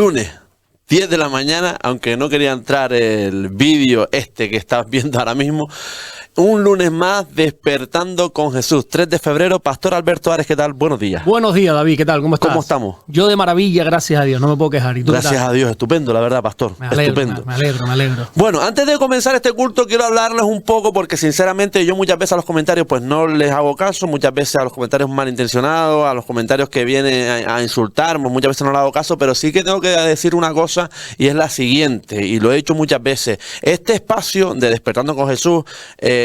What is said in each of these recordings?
Lunes, 10 de la mañana, aunque no quería entrar el vídeo que estás viendo ahora mismo. Un lunes más, despertando con Jesús. 3 de febrero, Pastor Alberto Ares, ¿qué tal? Buenos días. Buenos días, David, ¿qué tal? ¿Cómo estás? ¿Cómo estamos? Yo de maravilla, gracias a Dios, no me puedo quejar. ¿Y tú Gracias a Dios, estupendo, la verdad, Pastor. Me alegro, estupendo. me alegro. Bueno, antes de comenzar este culto, quiero hablarles un poco, porque sinceramente yo muchas veces a los comentarios pues no les hago caso, muchas veces a los comentarios malintencionados, a los comentarios que vienen a insultarme, muchas veces no les hago caso, pero sí que tengo que decir una cosa, y es la siguiente, y lo he dicho muchas veces. Este espacio de Despertando con Jesús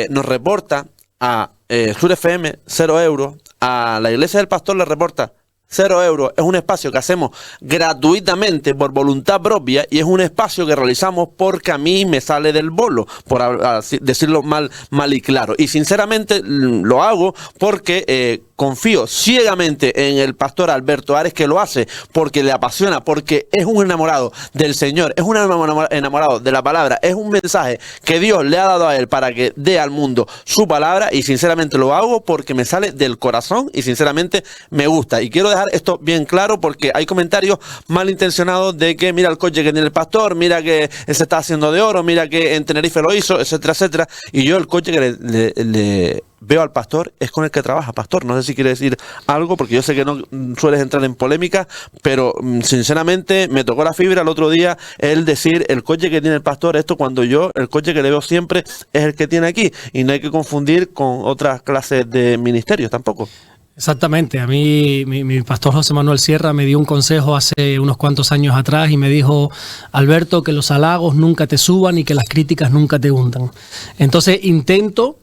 nos reporta a Sur FM 0 euros, a la Iglesia del Pastor le reporta 0 euros. Es un espacio que hacemos gratuitamente por voluntad propia, y es un espacio que realizamos porque a mí me sale del bolo, por decirlo mal y claro. Y sinceramente lo hago porque confío ciegamente en el Pastor Alberto Ares, que lo hace porque le apasiona, porque es un enamorado del Señor, es un enamorado de la palabra, es un mensaje que Dios le ha dado a él para que dé al mundo su palabra, y sinceramente lo hago porque me sale del corazón y sinceramente me gusta. Y quiero dejar esto bien claro, porque hay comentarios malintencionados de que mira el coche que tiene el pastor, mira que se está haciendo de oro, mira que en Tenerife lo hizo, etcétera, etcétera. Y yo el coche que le veo al pastor es con el que trabaja. Pastor, no sé si quiere decir algo, porque yo sé que no sueles entrar en polémica, pero sinceramente me tocó la fibra el otro día el decir el coche que tiene el pastor, esto cuando yo el coche que le veo siempre es el que tiene aquí, y no hay que confundir con otras clases de ministerios tampoco. Exactamente, a mí mi pastor José Manuel Sierra me dio un consejo hace unos cuantos años atrás y me dijo: Alberto, que los halagos nunca te suban y que las críticas nunca te hundan. Entonces intento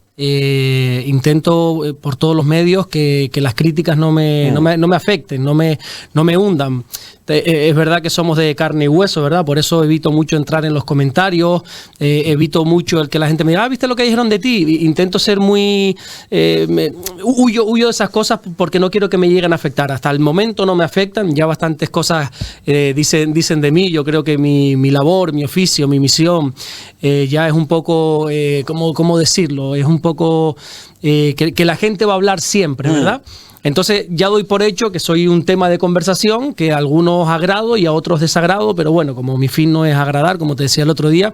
por todos los medios que las críticas no me afecten, no me hundan. Es verdad que somos de carne y hueso, ¿verdad? Por eso evito mucho entrar en los comentarios, evito mucho el que la gente me diga, ¿viste lo que dijeron de ti? Intento ser muy... huyo de esas cosas porque no quiero que me lleguen a afectar. Hasta el momento no me afectan, ya bastantes cosas dicen de mí. Yo creo que mi labor, mi oficio, mi misión ya es un poco, ¿cómo decirlo? Es un poco que la gente va a hablar siempre, ¿verdad? Entonces ya doy por hecho que soy un tema de conversación que a algunos agrado y a otros desagrado, pero bueno, como mi fin no es agradar, como te decía el otro día,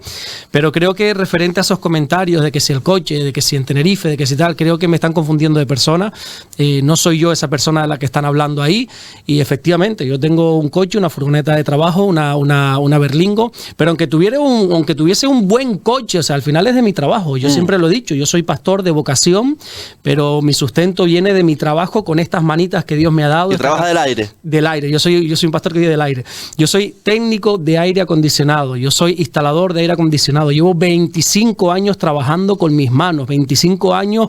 pero creo que referente a esos comentarios de que si el coche, de que si en Tenerife, de que si tal, creo que me están confundiendo de persona. No soy yo esa persona de la que están hablando ahí, y efectivamente yo tengo un coche, una furgoneta de trabajo, una Berlingo, pero aunque tuviese un buen coche, o sea, al final es de mi trabajo. Yo siempre lo he dicho, yo soy pastor de vocación, pero mi sustento viene de mi trabajo con estas manitas que Dios me ha dado. ¿Y trabaja del aire? Del aire. Yo soy un pastor que vive del aire. Yo soy técnico de aire acondicionado. Yo soy instalador de aire acondicionado. Llevo 25 años trabajando con mis manos. 25 años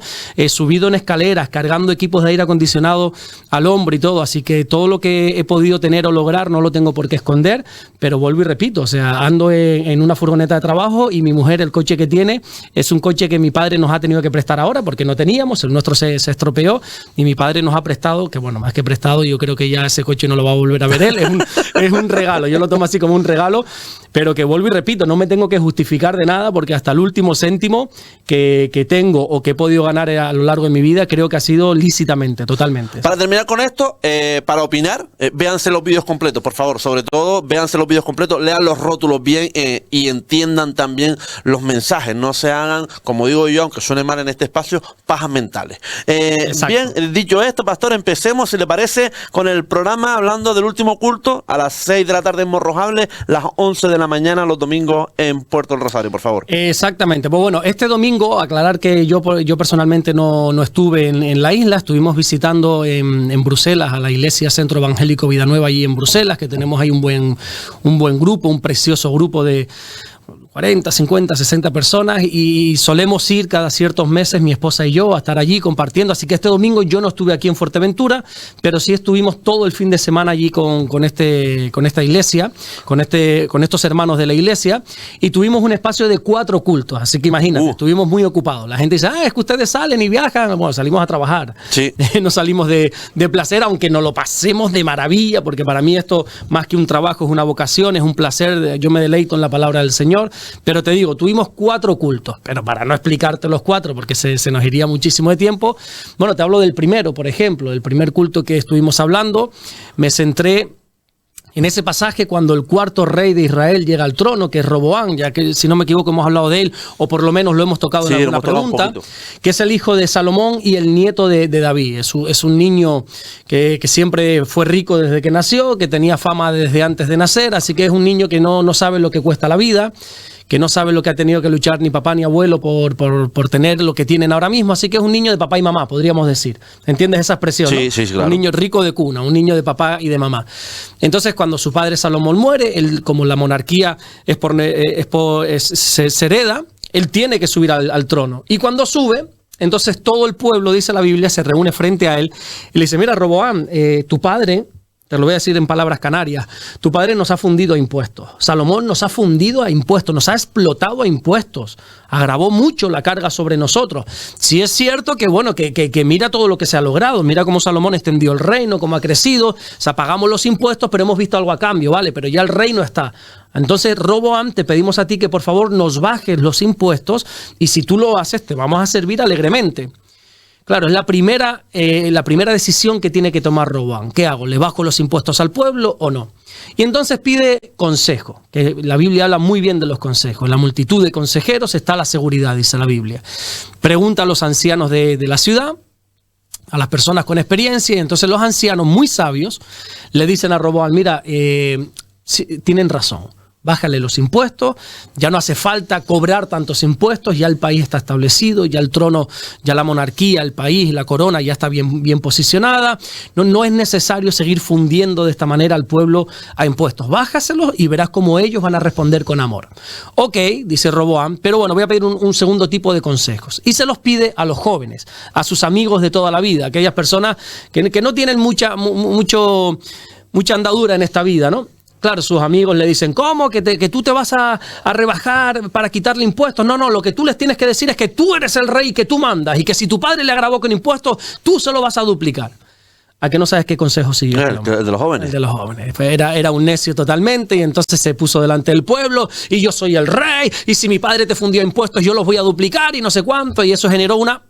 subido en escaleras, cargando equipos de aire acondicionado al hombro y todo. Así que todo lo que he podido tener o lograr no lo tengo por qué esconder. Pero vuelvo y repito, o sea, ando en una furgoneta de trabajo, y mi mujer, el coche que tiene, es un coche que mi padre nos ha tenido que prestar ahora porque no teníamos. El nuestro se estropeó y mi padre nos ha prestado, que bueno, más que prestado, yo creo que ya ese coche no lo va a volver a ver él, es un regalo, yo lo tomo así como un regalo, pero que vuelvo y repito, no me tengo que justificar de nada, porque hasta el último céntimo que tengo o que he podido ganar a lo largo de mi vida, creo que ha sido lícitamente, totalmente. Para terminar con esto, para opinar, véanse los vídeos completos, por favor, sobre todo, véanse los vídeos completos, lean los rótulos bien y entiendan también los mensajes, no se hagan, como digo yo, aunque suene mal en este espacio, pajas mentales. Bien, dicho esto, pastor, empecemos, si le parece, con el programa, hablando del último culto a las 6 de la tarde en Morrojable, las 11 de la mañana los domingos en Puerto del Rosario, por favor. Exactamente. Pues bueno, este domingo, aclarar que yo personalmente no estuve en la isla, estuvimos visitando en Bruselas a la Iglesia Centro Evangélico Vida Nueva, allí en Bruselas, que tenemos ahí un buen grupo, un precioso grupo de 40, 50, 60 personas, y solemos ir cada ciertos meses, mi esposa y yo, a estar allí compartiendo. Así que este domingo yo no estuve aquí en Fuerteventura, pero sí estuvimos todo el fin de semana allí con esta iglesia, con estos hermanos de la iglesia, y tuvimos un espacio de 4 cultos. Así que imagínate, estuvimos muy ocupados. La gente dice, es que ustedes salen y viajan. Bueno, salimos a trabajar. Sí. No salimos de placer, aunque nos lo pasemos de maravilla, porque para mí esto, más que un trabajo, es una vocación, es un placer. Yo me deleito en la palabra del Señor. Pero te digo, tuvimos 4 cultos, pero para no explicarte los 4, porque se nos iría muchísimo de tiempo, bueno, te hablo del primero, por ejemplo, el primer culto que estuvimos hablando, me centré En ese pasaje, cuando el cuarto rey de Israel llega al trono, que es Roboam, ya que si no me equivoco hemos hablado de él, o por lo menos lo hemos tocado en alguna pregunta, que es el hijo de Salomón y el nieto de David. Es un niño que siempre fue rico desde que nació, que tenía fama desde antes de nacer, así que es un niño que no sabe lo que cuesta la vida, que no sabe lo que ha tenido que luchar ni papá ni abuelo por tener lo que tienen ahora mismo, así que es un niño de papá y mamá, podríamos decir. ¿Entiendes esa expresión? Sí, ¿no? sí, claro. Un niño rico de cuna, un niño de papá y de mamá. Entonces, cuando su padre Salomón muere, él, como la monarquía se hereda, él tiene que subir al trono. Y cuando sube, entonces todo el pueblo, dice la Biblia, se reúne frente a él y le dice, mira, Roboam, tu padre... Te lo voy a decir en palabras canarias. Tu padre nos ha fundido a impuestos. Salomón nos ha fundido a impuestos, nos ha explotado a impuestos. Agravó mucho la carga sobre nosotros. Sí es cierto que, bueno, que mira todo lo que se ha logrado. Mira cómo Salomón extendió el reino, cómo ha crecido. O sea, pagamos los impuestos, pero hemos visto algo a cambio, ¿vale? Pero ya el reino está. Entonces, Roboam, te pedimos a ti que por favor nos bajes los impuestos y si tú lo haces, te vamos a servir alegremente. Claro, es la primera decisión que tiene que tomar Roboam. ¿Qué hago? ¿Le bajo los impuestos al pueblo o no? Y entonces pide consejo, que la Biblia habla muy bien de los consejos. En la multitud de consejeros está la seguridad, dice la Biblia. Pregunta a los ancianos de la ciudad, a las personas con experiencia, y entonces los ancianos muy sabios le dicen a Roboam, mira, tienen razón. Bájale los impuestos, ya no hace falta cobrar tantos impuestos, ya el país está establecido, ya el trono, ya la monarquía, el país, la corona ya está bien posicionada. No es necesario seguir fundiendo de esta manera al pueblo a impuestos. Bájaselos y verás cómo ellos van a responder con amor. Ok, dice Roboam, pero bueno, voy a pedir un segundo tipo de consejos. Y se los pide a los jóvenes, a sus amigos de toda la vida, aquellas personas que no tienen mucha andadura en esta vida, ¿no? Claro, sus amigos le dicen, ¿cómo? ¿Que tú te vas a rebajar para quitarle impuestos? No, lo que tú les tienes que decir es que tú eres el rey y que tú mandas y que si tu padre le agravó con impuestos, tú se lo vas a duplicar. ¿A que no sabes qué consejo siguió? El de los jóvenes. El de los jóvenes. Era un necio totalmente y entonces se puso delante del pueblo y yo soy el rey y si mi padre te fundió impuestos yo los voy a duplicar y no sé cuánto y eso generó una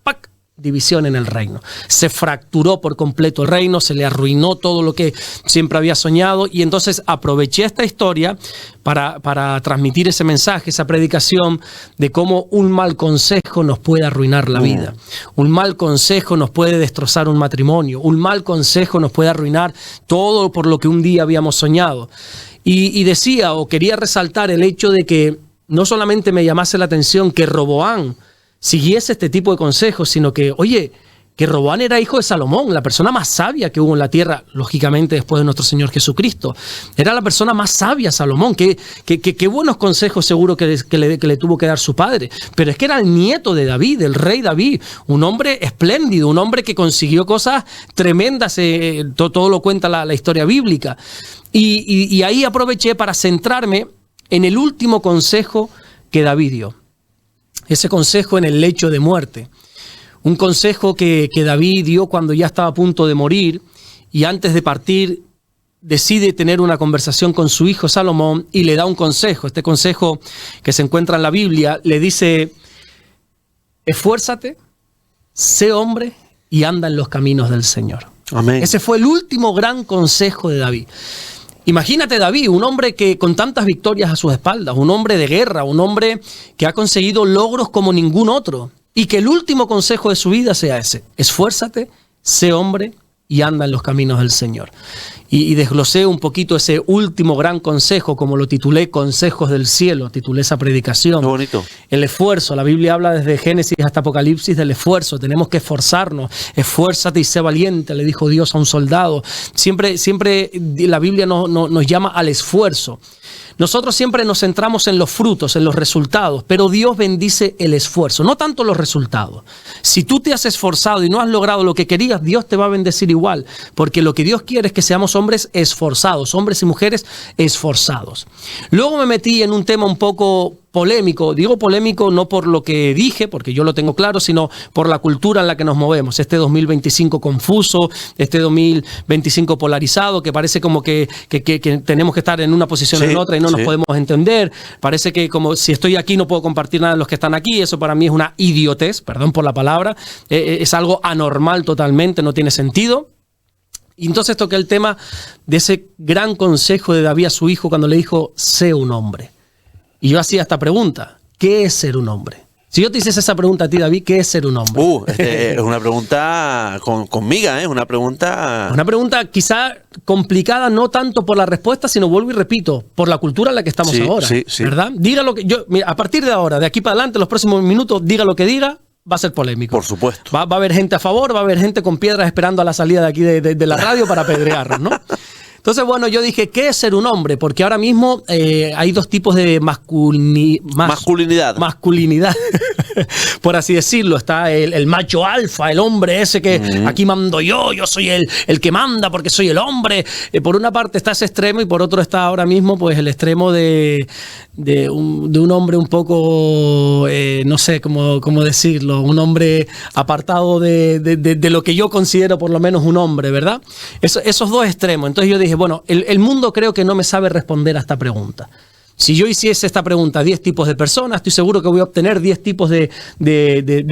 división en el reino. Se fracturó por completo el reino, se le arruinó todo lo que siempre había soñado y entonces aproveché esta historia para transmitir ese mensaje, esa predicación de cómo un mal consejo nos puede arruinar la vida. Un mal consejo nos puede destrozar un matrimonio. Un mal consejo nos puede arruinar todo por lo que un día habíamos soñado. Y decía o quería resaltar el hecho de que no solamente me llamase la atención que Roboam siguiese este tipo de consejos, sino que, oye, que Roboam era hijo de Salomón, la persona más sabia que hubo en la tierra, lógicamente después de nuestro Señor Jesucristo. Era la persona más sabia, Salomón. Qué buenos consejos seguro que le tuvo que dar su padre. Pero es que era el nieto de David, del rey David, un hombre espléndido, un hombre que consiguió cosas tremendas, todo lo cuenta la historia bíblica. Y ahí aproveché para centrarme en el último consejo que David dio. Ese consejo en el lecho de muerte. Un consejo que David dio cuando ya estaba a punto de morir y antes de partir decide tener una conversación con su hijo Salomón y le da un consejo. Este consejo que se encuentra en la Biblia le dice, esfuérzate, sé hombre y anda en los caminos del Señor. Amén. Ese fue el último gran consejo de David. Imagínate David, un hombre que con tantas victorias a sus espaldas, un hombre de guerra, un hombre que ha conseguido logros como ningún otro y que el último consejo de su vida sea ese, esfuérzate, sé hombre y anda en los caminos del Señor. Y desglosé un poquito ese último gran consejo, como lo titulé Consejos del Cielo, titulé esa predicación. Qué bonito. El esfuerzo, la Biblia habla desde Génesis hasta Apocalipsis del esfuerzo, tenemos que esforzarnos, esfuérzate y sé valiente, le dijo Dios a un soldado. Siempre la Biblia nos llama al esfuerzo. Nosotros siempre nos centramos en los frutos, en los resultados, pero Dios bendice el esfuerzo, no tanto los resultados. Si tú te has esforzado y no has logrado lo que querías, Dios te va a bendecir igual, porque lo que Dios quiere es que seamos hombres esforzados, hombres y mujeres esforzados. Luego me metí en un tema un poco polémico. Digo polémico no por lo que dije, porque yo lo tengo claro, sino por la cultura en la que nos movemos. Este 2025 confuso, este 2025 polarizado, que parece como que tenemos que estar en una posición o en otra y no nos podemos entender. Parece que como si estoy aquí no puedo compartir nada de los que están aquí. Eso para mí es una idiotez, perdón por la palabra. Es algo anormal totalmente, no tiene sentido. Y entonces toqué el tema de ese gran consejo de David a su hijo cuando le dijo, sé un hombre. Y yo hacía esta pregunta, ¿qué es ser un hombre? Si yo te hiciese esa pregunta a ti, David, ¿qué es ser un hombre? Es una pregunta con miga, ¿eh? Una pregunta quizá complicada, no tanto por la respuesta, sino vuelvo y repito, por la cultura en la que estamos ahora, sí. ¿verdad? Diga lo que mira, a partir de ahora, de aquí para adelante, los próximos minutos, diga lo que diga, va a ser polémico. Por supuesto. Va a haber gente a favor, va a haber gente con piedras esperando a la salida de aquí de la radio para apedrearnos, ¿no? Entonces, bueno, yo dije, ¿qué es ser un hombre? Porque ahora mismo hay dos tipos de masculinidad. Masculinidad, por así decirlo. Está el macho alfa, el hombre ese que aquí mando yo soy el que manda porque soy el hombre. Por una parte está ese extremo y por otro está ahora mismo pues el extremo de un hombre un poco, no sé cómo decirlo, un hombre apartado de lo que yo considero por lo menos un hombre, ¿verdad? Esos dos extremos. Entonces yo dije, bueno, el mundo creo que no me sabe responder a esta pregunta. Si yo hiciese esta pregunta a 10 tipos de personas, estoy seguro que voy a obtener 10 tipos de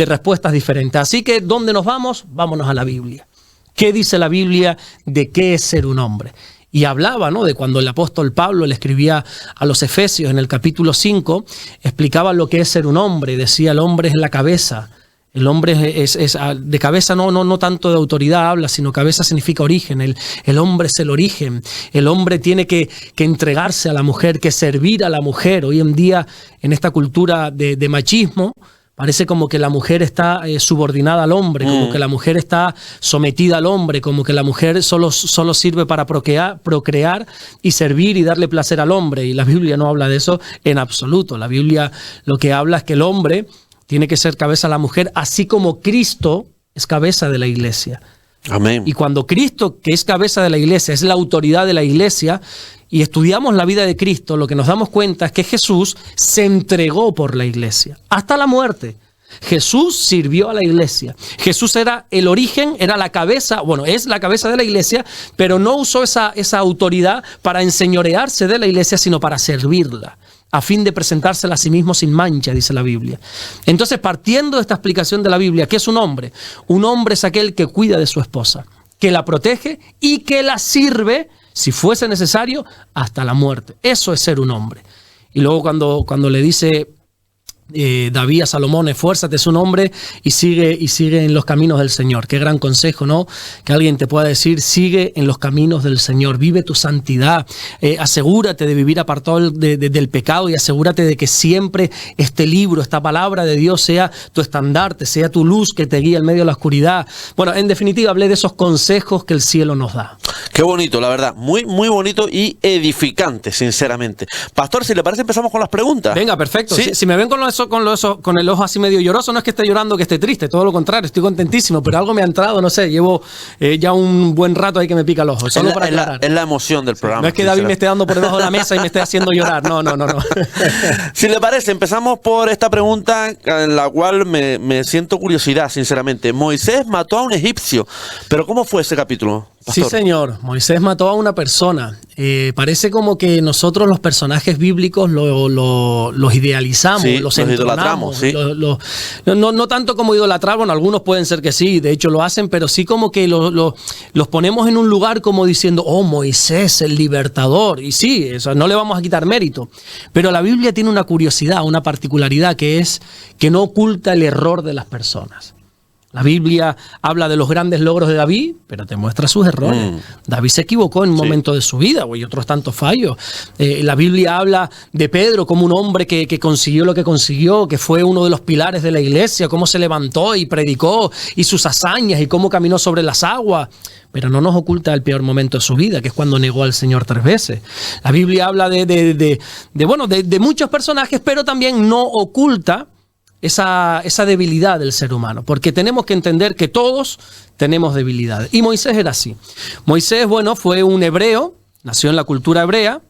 respuestas diferentes. Así que, ¿dónde nos vamos? Vámonos a la Biblia. ¿Qué dice la Biblia de qué es ser un hombre? Y hablaba, ¿no?, de cuando el apóstol Pablo le escribía a los Efesios en el capítulo 5, explicaba lo que es ser un hombre. Decía, el hombre es la cabeza. El hombre es de cabeza, no tanto de autoridad habla, sino cabeza significa origen. El hombre es el origen. El hombre tiene que entregarse a la mujer, que servir a la mujer. Hoy en día, en esta cultura de machismo, parece como que la mujer está subordinada al hombre, como que la mujer está sometida al hombre, como que la mujer solo sirve para procrear y servir y darle placer al hombre. Y la Biblia no habla de eso en absoluto. La Biblia lo que habla es que el hombre tiene que ser cabeza de la mujer, así como Cristo es cabeza de la iglesia. Amén. Y cuando Cristo, que es cabeza de la iglesia, es la autoridad de la iglesia, y estudiamos la vida de Cristo, lo que nos damos cuenta es que Jesús se entregó por la iglesia, hasta la muerte. Jesús sirvió a la iglesia. Jesús era el origen, era la cabeza, bueno, es la cabeza de la iglesia, pero no usó esa autoridad para enseñorearse de la iglesia, sino para servirla, a fin de presentársela a sí mismo sin mancha, dice la Biblia. Entonces, partiendo de esta explicación de la Biblia, ¿qué es un hombre? Un hombre es aquel que cuida de su esposa, que la protege y que la sirve, si fuese necesario, hasta la muerte. Eso es ser un hombre. Y luego cuando le dice David a Salomón, esfuérzate, es un hombre y sigue en los caminos del Señor. Qué gran consejo, ¿no? Que alguien te pueda decir, sigue en los caminos del Señor, vive tu santidad, asegúrate de vivir apartado del pecado y asegúrate de que siempre este libro, esta palabra de Dios sea tu estandarte, sea tu luz que te guíe en medio de la oscuridad. Bueno, en definitiva, hablé de esos consejos que el cielo nos da. Qué bonito, la verdad, muy, muy bonito y edificante, sinceramente. Pastor, si le parece, empezamos con las preguntas. Venga, perfecto. ¿Sí? Si me ven con el ojo así medio lloroso, no es que esté llorando, que esté triste, todo lo contrario, estoy contentísimo, pero algo me ha entrado, no sé, llevo ya un buen rato ahí que me pica el ojo. Solo para aclarar. Es la emoción del programa. No es que David me esté dando por debajo de la mesa y me esté haciendo llorar, no. Si le parece, empezamos por esta pregunta en la cual me siento curiosidad, sinceramente. Moisés mató a un egipcio, pero ¿cómo fue ese capítulo, pastor? Sí, señor. Moisés mató a una persona. Parece como que nosotros los personajes bíblicos los idealizamos, sí, los idolatramos. Sí. No tanto como idolatrar, bueno, algunos pueden ser que sí, de hecho lo hacen, pero sí como que los ponemos en un lugar como diciendo, oh, Moisés, el libertador. Y sí, eso no le vamos a quitar mérito. Pero la Biblia tiene una curiosidad, una particularidad, que es que no oculta el error de las personas. La Biblia habla de los grandes logros de David, pero te muestra sus errores. David se equivocó en un momento de su vida, y otros tantos fallos. La Biblia habla de Pedro como un hombre que consiguió lo que consiguió, que fue uno de los pilares de la iglesia, cómo se levantó y predicó, y sus hazañas, y cómo caminó sobre las aguas. Pero no nos oculta el peor momento de su vida, que es cuando negó al Señor 3 veces. La Biblia habla de muchos personajes, pero también no oculta esa debilidad del ser humano, porque tenemos que entender que todos tenemos debilidades. Y Moisés era así. Moisés, bueno, fue un hebreo, nació en la cultura hebrea,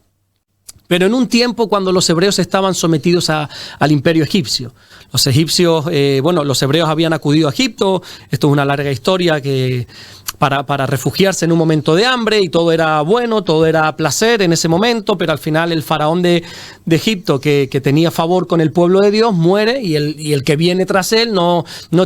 pero en un tiempo cuando los hebreos estaban sometidos al imperio egipcio. Los hebreos habían acudido a Egipto. Esto es una larga historia que para refugiarse en un momento de hambre, y todo era bueno, todo era placer en ese momento, pero al final el faraón de Egipto, que tenía favor con el pueblo de Dios, muere, y el que viene tras él no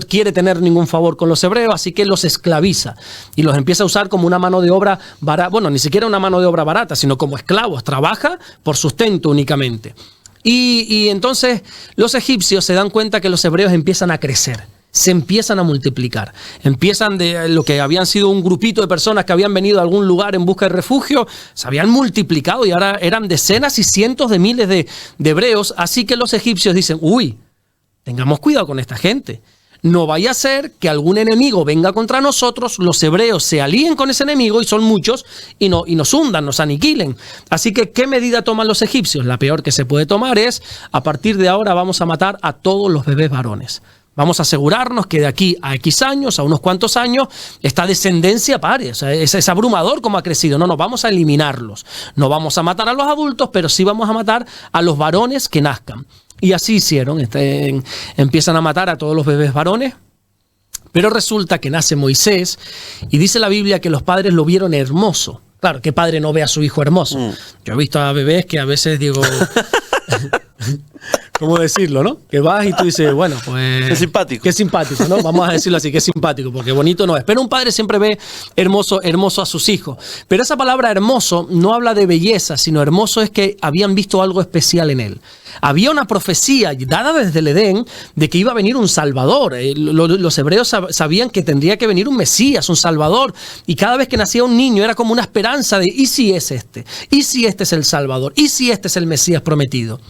quiere tener ningún favor con los hebreos, así que los esclaviza y los empieza a usar como una mano de obra barata, bueno, ni siquiera una mano de obra barata, sino como esclavos, trabaja por sustento únicamente. Y entonces los egipcios se dan cuenta que los hebreos empiezan a crecer, se empiezan a multiplicar, empiezan de lo que habían sido un grupito de personas que habían venido a algún lugar en busca de refugio, se habían multiplicado y ahora eran decenas y cientos de miles de hebreos, así que los egipcios dicen, uy, tengamos cuidado con esta gente. No vaya a ser que algún enemigo venga contra nosotros, los hebreos se alíen con ese enemigo, y son muchos, y nos hundan, nos aniquilen. Así que, ¿qué medida toman los egipcios? La peor que se puede tomar es, a partir de ahora vamos a matar a todos los bebés varones. Vamos a asegurarnos que de aquí a X años, a unos cuantos años, esta descendencia pare. O sea, es abrumador como ha crecido. No, vamos a eliminarlos. No vamos a matar a los adultos, pero sí vamos a matar a los varones que nazcan. Y así hicieron. Empiezan a matar a todos los bebés varones. Pero resulta que nace Moisés, y dice la Biblia que los padres lo vieron hermoso. Claro, ¿qué padre no ve a su hijo hermoso? Yo he visto a bebés que a veces digo... ¿Cómo decirlo, no? Que vas y tú dices, bueno, pues... Qué simpático. Qué simpático, ¿no? Vamos a decirlo así, qué simpático, porque bonito no es. Pero un padre siempre ve hermoso a sus hijos. Pero esa palabra hermoso no habla de belleza, sino hermoso es que habían visto algo especial en él. Había una profecía dada desde el Edén de que iba a venir un Salvador. Los hebreos sabían que tendría que venir un Mesías, un Salvador. Y cada vez que nacía un niño era como una esperanza de, ¿y si es este? ¿Y si este es el Salvador? ¿Y si este es el Mesías prometido?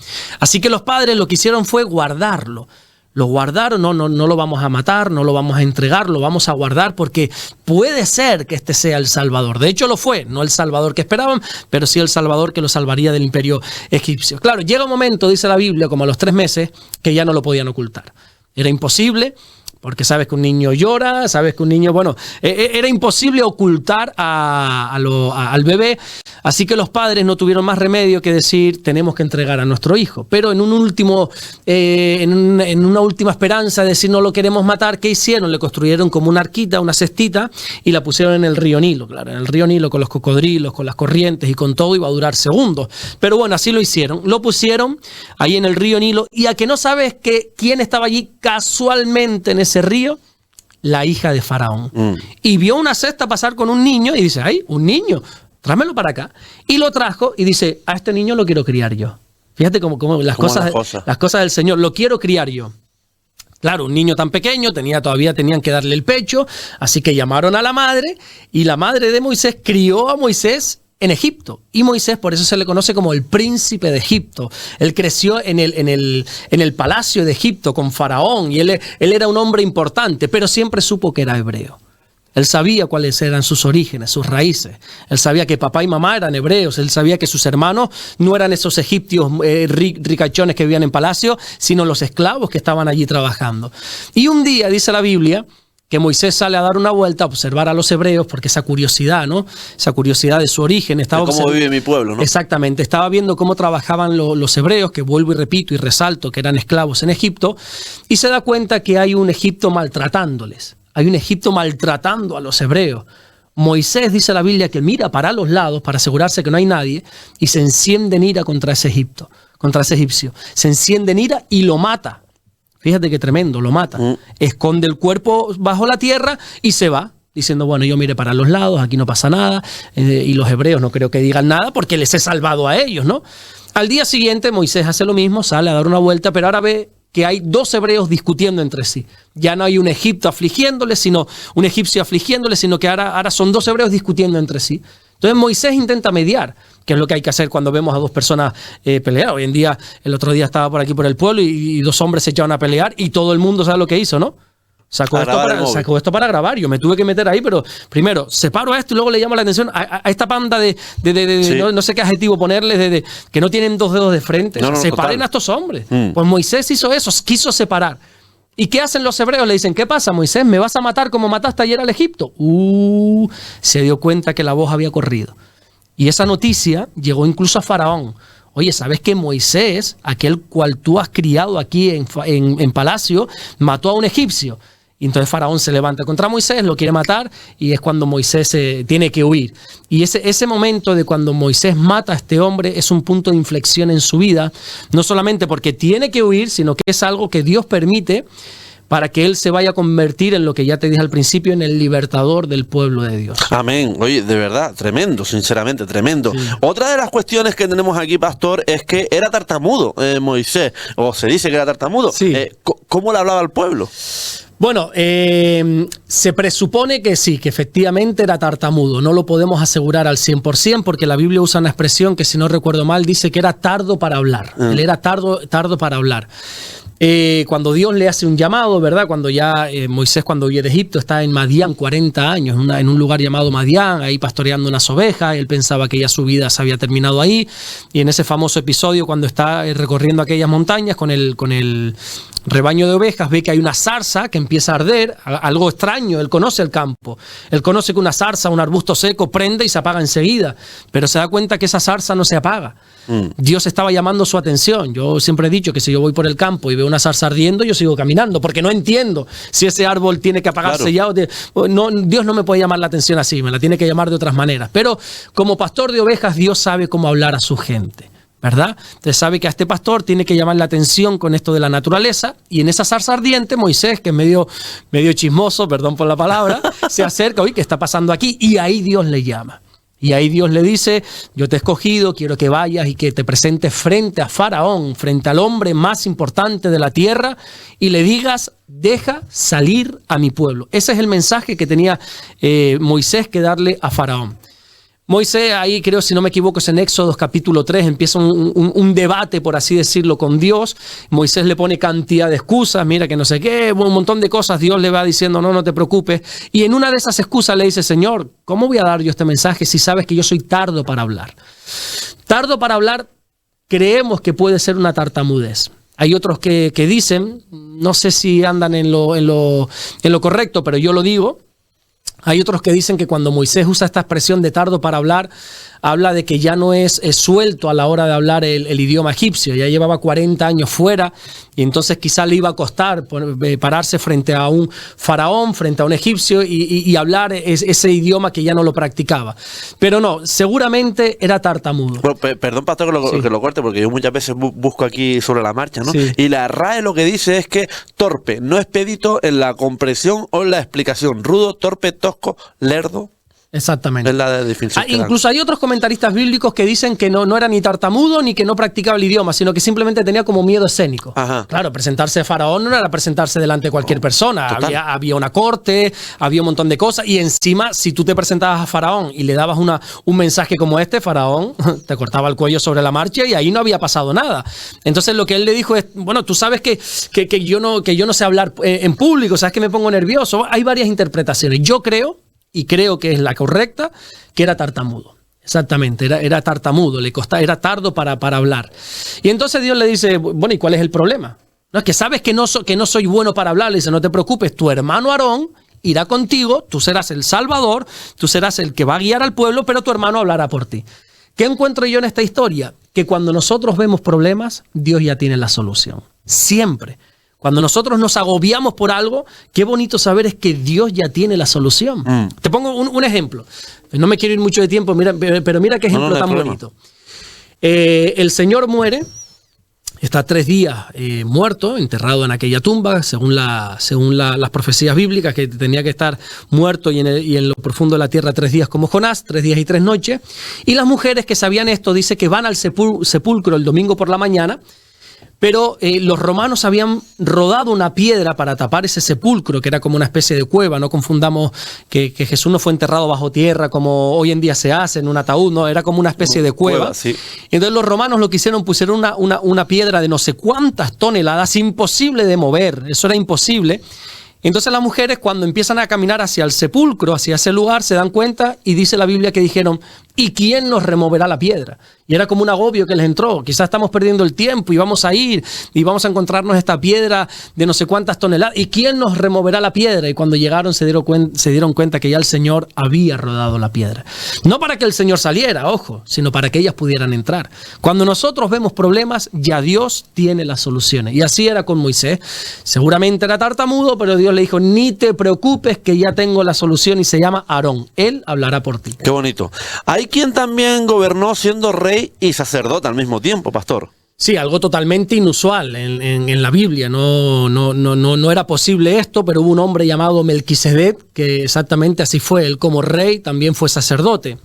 Así que los padres lo que hicieron fue guardarlo. Lo guardaron, no lo vamos a matar, no lo vamos a entregar, lo vamos a guardar porque puede ser que este sea el Salvador. De hecho lo fue, no el Salvador que esperaban, pero sí el Salvador que lo salvaría del imperio egipcio. Claro, llega un momento, dice la Biblia, como a los 3 meses, que ya no lo podían ocultar. Era imposible. Porque sabes que un niño llora, sabes que un niño, bueno, era imposible ocultar al bebé, así que los padres no tuvieron más remedio que decir, tenemos que entregar a nuestro hijo. Pero en una última esperanza de decir no lo queremos matar, ¿qué hicieron? Le construyeron como una arquita, una cestita, y la pusieron en el río Nilo. Claro, en el río Nilo con los cocodrilos, con las corrientes y con todo iba a durar segundos. Pero bueno, así lo hicieron. Lo pusieron ahí en el río Nilo, y a que no sabes que quién estaba allí casualmente en ese río, la hija de Faraón. Y vio una cesta pasar con un niño y dice, ¡ay, un niño! Tráemelo para acá. Y lo trajo y dice, a este niño lo quiero criar yo. Fíjate cómo las cosas del Señor, lo quiero criar yo. Claro, un niño tan pequeño, todavía tenían que darle el pecho, así que llamaron a la madre, y la madre de Moisés crió a Moisés en Egipto. Y Moisés, por eso se le conoce como el príncipe de Egipto. Él creció en el palacio de Egipto con Faraón, y él era un hombre importante, pero siempre supo que era hebreo. Él sabía cuáles eran sus orígenes, sus raíces. Él sabía que papá y mamá eran hebreos. Él sabía que sus hermanos no eran esos egipcios ricachones que vivían en palacio, sino los esclavos que estaban allí trabajando. Y un día, dice la Biblia, que Moisés sale a dar una vuelta a observar a los hebreos, porque esa curiosidad, ¿no? Esa curiosidad de su origen. Estaba de cómo vive mi pueblo, ¿no? Exactamente. Estaba viendo cómo trabajaban los hebreos, que vuelvo y repito y resalto que eran esclavos en Egipto, y se da cuenta que hay un Egipto maltratándoles. Hay un Egipto maltratando a los hebreos. Moisés, dice la Biblia, que mira para los lados para asegurarse que no hay nadie, y se enciende en ira contra ese egipcio. Se enciende en ira y lo mata. Fíjate qué tremendo, lo mata. Esconde el cuerpo bajo la tierra y se va, diciendo, bueno, yo mire para los lados, aquí no pasa nada. Y los hebreos no creo que digan nada porque les he salvado a ellos, ¿no? Al día siguiente Moisés hace lo mismo, sale a dar una vuelta, pero ahora ve que hay 2 hebreos discutiendo entre sí. Ya no hay un egipcio afligiéndole, sino que ahora son 2 hebreos discutiendo entre sí. Entonces Moisés intenta mediar, que es lo que hay que hacer cuando vemos a 2 personas pelear. Hoy en día, el otro día estaba por aquí por el pueblo y 2 hombres se echaban a pelear y todo el mundo sabe lo que hizo, ¿no? Sacó esto para grabar. Yo me tuve que meter ahí, pero primero separo esto y luego le llamo la atención a esta banda de sí. no sé qué adjetivo ponerles, que no tienen 2 dedos de frente. Separen a estos hombres. Pues Moisés hizo eso, quiso separar. ¿Y qué hacen los hebreos? Le dicen, ¿qué pasa, Moisés? ¿Me vas a matar como mataste ayer al Egipto? Se dio cuenta que la voz había corrido. Y esa noticia llegó incluso a Faraón. Oye, ¿sabes que Moisés, aquel cual tú has criado aquí en palacio, mató a un egipcio? Y entonces Faraón se levanta contra Moisés, lo quiere matar, y es cuando Moisés tiene que huir. Y ese momento de cuando Moisés mata a este hombre es un punto de inflexión en su vida, no solamente porque tiene que huir, sino que es algo que Dios permite para que él se vaya a convertir en lo que ya te dije al principio, en el libertador del pueblo de Dios. Amén. Oye, de verdad, tremendo, sinceramente, tremendo. Sí. Otra de las cuestiones que tenemos aquí, pastor, es que era tartamudo Moisés, o se dice que era tartamudo. Sí. ¿Cómo le hablaba al pueblo? Bueno, se presupone que sí, que efectivamente era tartamudo. No lo podemos asegurar al 100% porque la Biblia usa una expresión que, si no recuerdo mal, dice que era tardo para hablar. Él era tardo para hablar. Cuando Dios le hace un llamado, ¿verdad? Cuando ya Moisés, cuando huye de Egipto, está en Madián 40 años, en un lugar llamado Madián, ahí pastoreando unas ovejas. Él pensaba que ya su vida se había terminado ahí. Y en ese famoso episodio, cuando está recorriendo aquellas montañas con el rebaño de ovejas, ve que hay una zarza que empieza a arder, algo extraño. Él conoce el campo. Él conoce que una zarza, un arbusto seco, prende y se apaga enseguida. Pero se da cuenta que esa zarza no se apaga. Dios estaba llamando su atención. Yo siempre he dicho que si yo voy por el campo y veo una zarza ardiendo, yo sigo caminando, porque no entiendo si ese árbol tiene que apagarse ya. No, Dios no me puede llamar la atención así, me la tiene que llamar de otras maneras. Pero como pastor de ovejas, Dios sabe cómo hablar a su gente, ¿verdad? Usted sabe que a este pastor tiene que llamar la atención con esto de la naturaleza, y en esa zarza ardiente, Moisés, que es medio chismoso, perdón por la palabra, se acerca, oye, ¿qué está pasando aquí? Y ahí Dios le llama. Y ahí Dios le dice: yo te he escogido, quiero que vayas y que te presentes frente a Faraón, frente al hombre más importante de la tierra, y le digas: deja salir a mi pueblo. Ese es el mensaje que tenía Moisés que darle a Faraón. Moisés, ahí creo, si no me equivoco, es en Éxodo capítulo 3, empieza un debate, por así decirlo, con Dios. Moisés le pone cantidad de excusas, mira que no sé qué, un montón de cosas. Dios le va diciendo: no te preocupes. Y en una de esas excusas le dice: Señor, ¿cómo voy a dar yo este mensaje si sabes que yo soy tardo para hablar? Tardo para hablar, creemos que puede ser una tartamudez. Hay otros que dicen, no sé si andan en lo correcto, pero yo lo digo. Hay otros que dicen que cuando Moisés usa esta expresión de tardo para hablar, habla de que ya no es suelto a la hora de hablar el idioma egipcio. Ya llevaba 40 años fuera, y entonces quizá le iba a costar pararse frente a un faraón, frente a un egipcio y hablar ese idioma que ya no lo practicaba. Pero no, seguramente era tartamudo. Bueno, perdón, pastor, que lo corte, porque yo muchas veces busco aquí sobre la marcha, ¿no? Sí. Y la RAE lo que dice es que torpe, no expedito en la comprensión o en la explicación. Rudo, torpe, tosco, lerdo. Exactamente. Es la definición incluso hay otros comentaristas bíblicos que dicen que no era ni tartamudo ni que no practicaba el idioma, sino que simplemente tenía como miedo escénico. Ajá. Claro, presentarse a Faraón no era presentarse delante de cualquier persona. Había una corte, había un montón de cosas, y encima, si tú te presentabas a Faraón y le dabas un mensaje como este, Faraón te cortaba el cuello sobre la marcha y ahí no había pasado nada. Entonces lo que él le dijo es: bueno, tú sabes que yo no sé hablar en público, sabes que me pongo nervioso. Hay varias interpretaciones. Yo creo, y creo que es la correcta, que era tartamudo. Exactamente, era tartamudo, era tardo para hablar. Y entonces Dios le dice: bueno, ¿y cuál es el problema? No, es que sabes que no soy bueno para hablar. Le dice: no te preocupes, tu hermano Aarón irá contigo, tú serás el salvador, tú serás el que va a guiar al pueblo, pero tu hermano hablará por ti. ¿Qué encuentro yo en esta historia? Que cuando nosotros vemos problemas, Dios ya tiene la solución. Siempre. Cuando nosotros nos agobiamos por algo, qué bonito saber es que Dios ya tiene la solución. Te pongo un ejemplo. No me quiero ir mucho de tiempo, pero mira qué ejemplo tan bonito. El Señor muere, está 3 días muerto, enterrado en aquella tumba, según las profecías bíblicas, que tenía que estar muerto y en lo profundo de la tierra 3 días como Jonás, 3 días y 3 noches. Y las mujeres que sabían esto, dice que van al sepulcro el domingo por la mañana. Pero los romanos habían rodado una piedra para tapar ese sepulcro, que era como una especie de cueva. No confundamos que Jesús no fue enterrado bajo tierra como hoy en día se hace en un ataúd, no, era como una especie de cueva. Sí. Entonces los romanos lo que hicieron, pusieron una piedra de no sé cuántas toneladas, imposible de mover, eso era imposible. Entonces las mujeres, cuando empiezan a caminar hacia el sepulcro, hacia ese lugar, se dan cuenta, y dice la Biblia que dijeron: ¿y quién nos removerá la piedra? Y era como un agobio que les entró. Quizás estamos perdiendo el tiempo y vamos a ir y vamos a encontrarnos esta piedra de no sé cuántas toneladas. ¿Y quién nos removerá la piedra? Y cuando llegaron se dieron cuenta que ya el Señor había rodado la piedra. No para que el Señor saliera, ojo, sino para que ellas pudieran entrar. Cuando nosotros vemos problemas, ya Dios tiene las soluciones. Y así era con Moisés. Seguramente era tartamudo, pero Dios le dijo, ni te preocupes que ya tengo la solución y se llama Aarón. Él hablará por ti. Qué bonito. Hay quien también gobernó siendo rey y sacerdote al mismo tiempo, pastor. Sí, algo totalmente inusual en la Biblia. No era posible esto, pero hubo un hombre llamado Melquisedec, que exactamente así fue. Él como rey también fue sacerdote.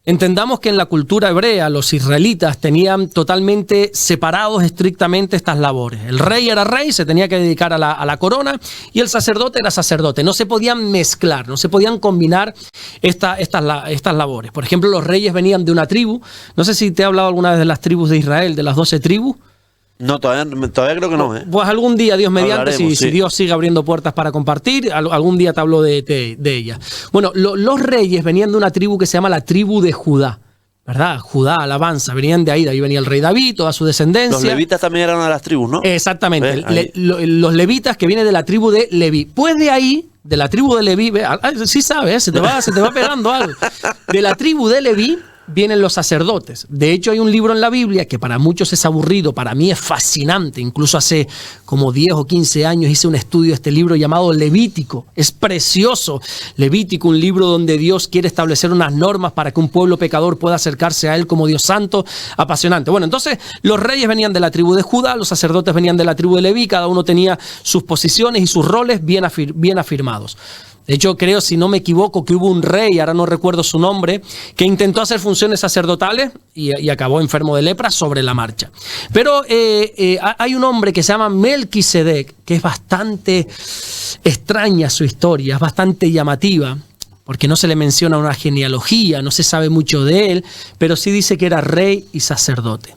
Entendamos que en la cultura hebrea los israelitas tenían totalmente separados estrictamente estas labores. El rey era rey, se tenía que dedicar a la corona, y el sacerdote era sacerdote. No se podían mezclar, no se podían combinar estas labores. Por ejemplo, los reyes venían de una tribu. No sé si te he hablado alguna vez de las tribus de Israel, de las 12 tribus. No, todavía creo que no. Pues algún día, Dios mediante, sí. si Dios sigue abriendo puertas para compartir, algún día te hablo de ella. Bueno, los reyes venían de una tribu que se llama la tribu de Judá, ¿verdad? Judá, alabanza, venían de ahí venía el rey David, toda su descendencia. Los levitas también eran una de las tribus, ¿no? Exactamente, los levitas que vienen de la tribu de Leví. Pues de ahí, de la tribu de Leví, sí sabes, se te va pegando algo. De la tribu de Leví vienen los sacerdotes. De hecho, hay un libro en la Biblia que para muchos es aburrido, para mí es fascinante. Incluso hace como 10 o 15 años hice un estudio de este libro llamado Levítico. Es precioso. Levítico, un libro donde Dios quiere establecer unas normas para que un pueblo pecador pueda acercarse a Él como Dios santo. Apasionante. Bueno, entonces los reyes venían de la tribu de Judá, los sacerdotes venían de la tribu de Leví, cada uno tenía sus posiciones y sus roles bien afirmados. De hecho, creo, si no me equivoco, que hubo un rey, ahora no recuerdo su nombre, que intentó hacer funciones sacerdotales y acabó enfermo de lepra sobre la marcha. Pero hay un hombre que se llama Melquisedec, que es bastante extraña su historia, es bastante llamativa, porque no se le menciona una genealogía, no se sabe mucho de él, pero sí dice que era rey y sacerdote.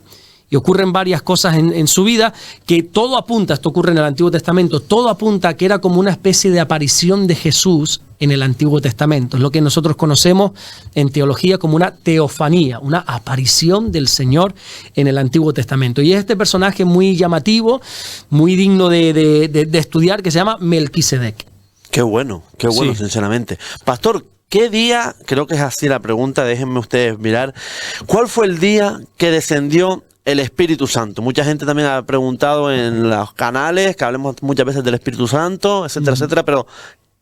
Y ocurren varias cosas en su vida que todo apunta, esto ocurre en el Antiguo Testamento, todo apunta a que era como una especie de aparición de Jesús en el Antiguo Testamento. Es lo que nosotros conocemos en teología como una teofanía, una aparición del Señor en el Antiguo Testamento. Y es este personaje muy llamativo, muy digno de estudiar, que se llama Melquisedec. Qué bueno, sí. Sinceramente. Pastor, ¿qué día, creo que es así la pregunta, déjenme ustedes mirar, cuál fue el día que descendió el Espíritu Santo? Mucha gente también ha preguntado en los canales que hablemos muchas veces del Espíritu Santo, etcétera, etcétera, pero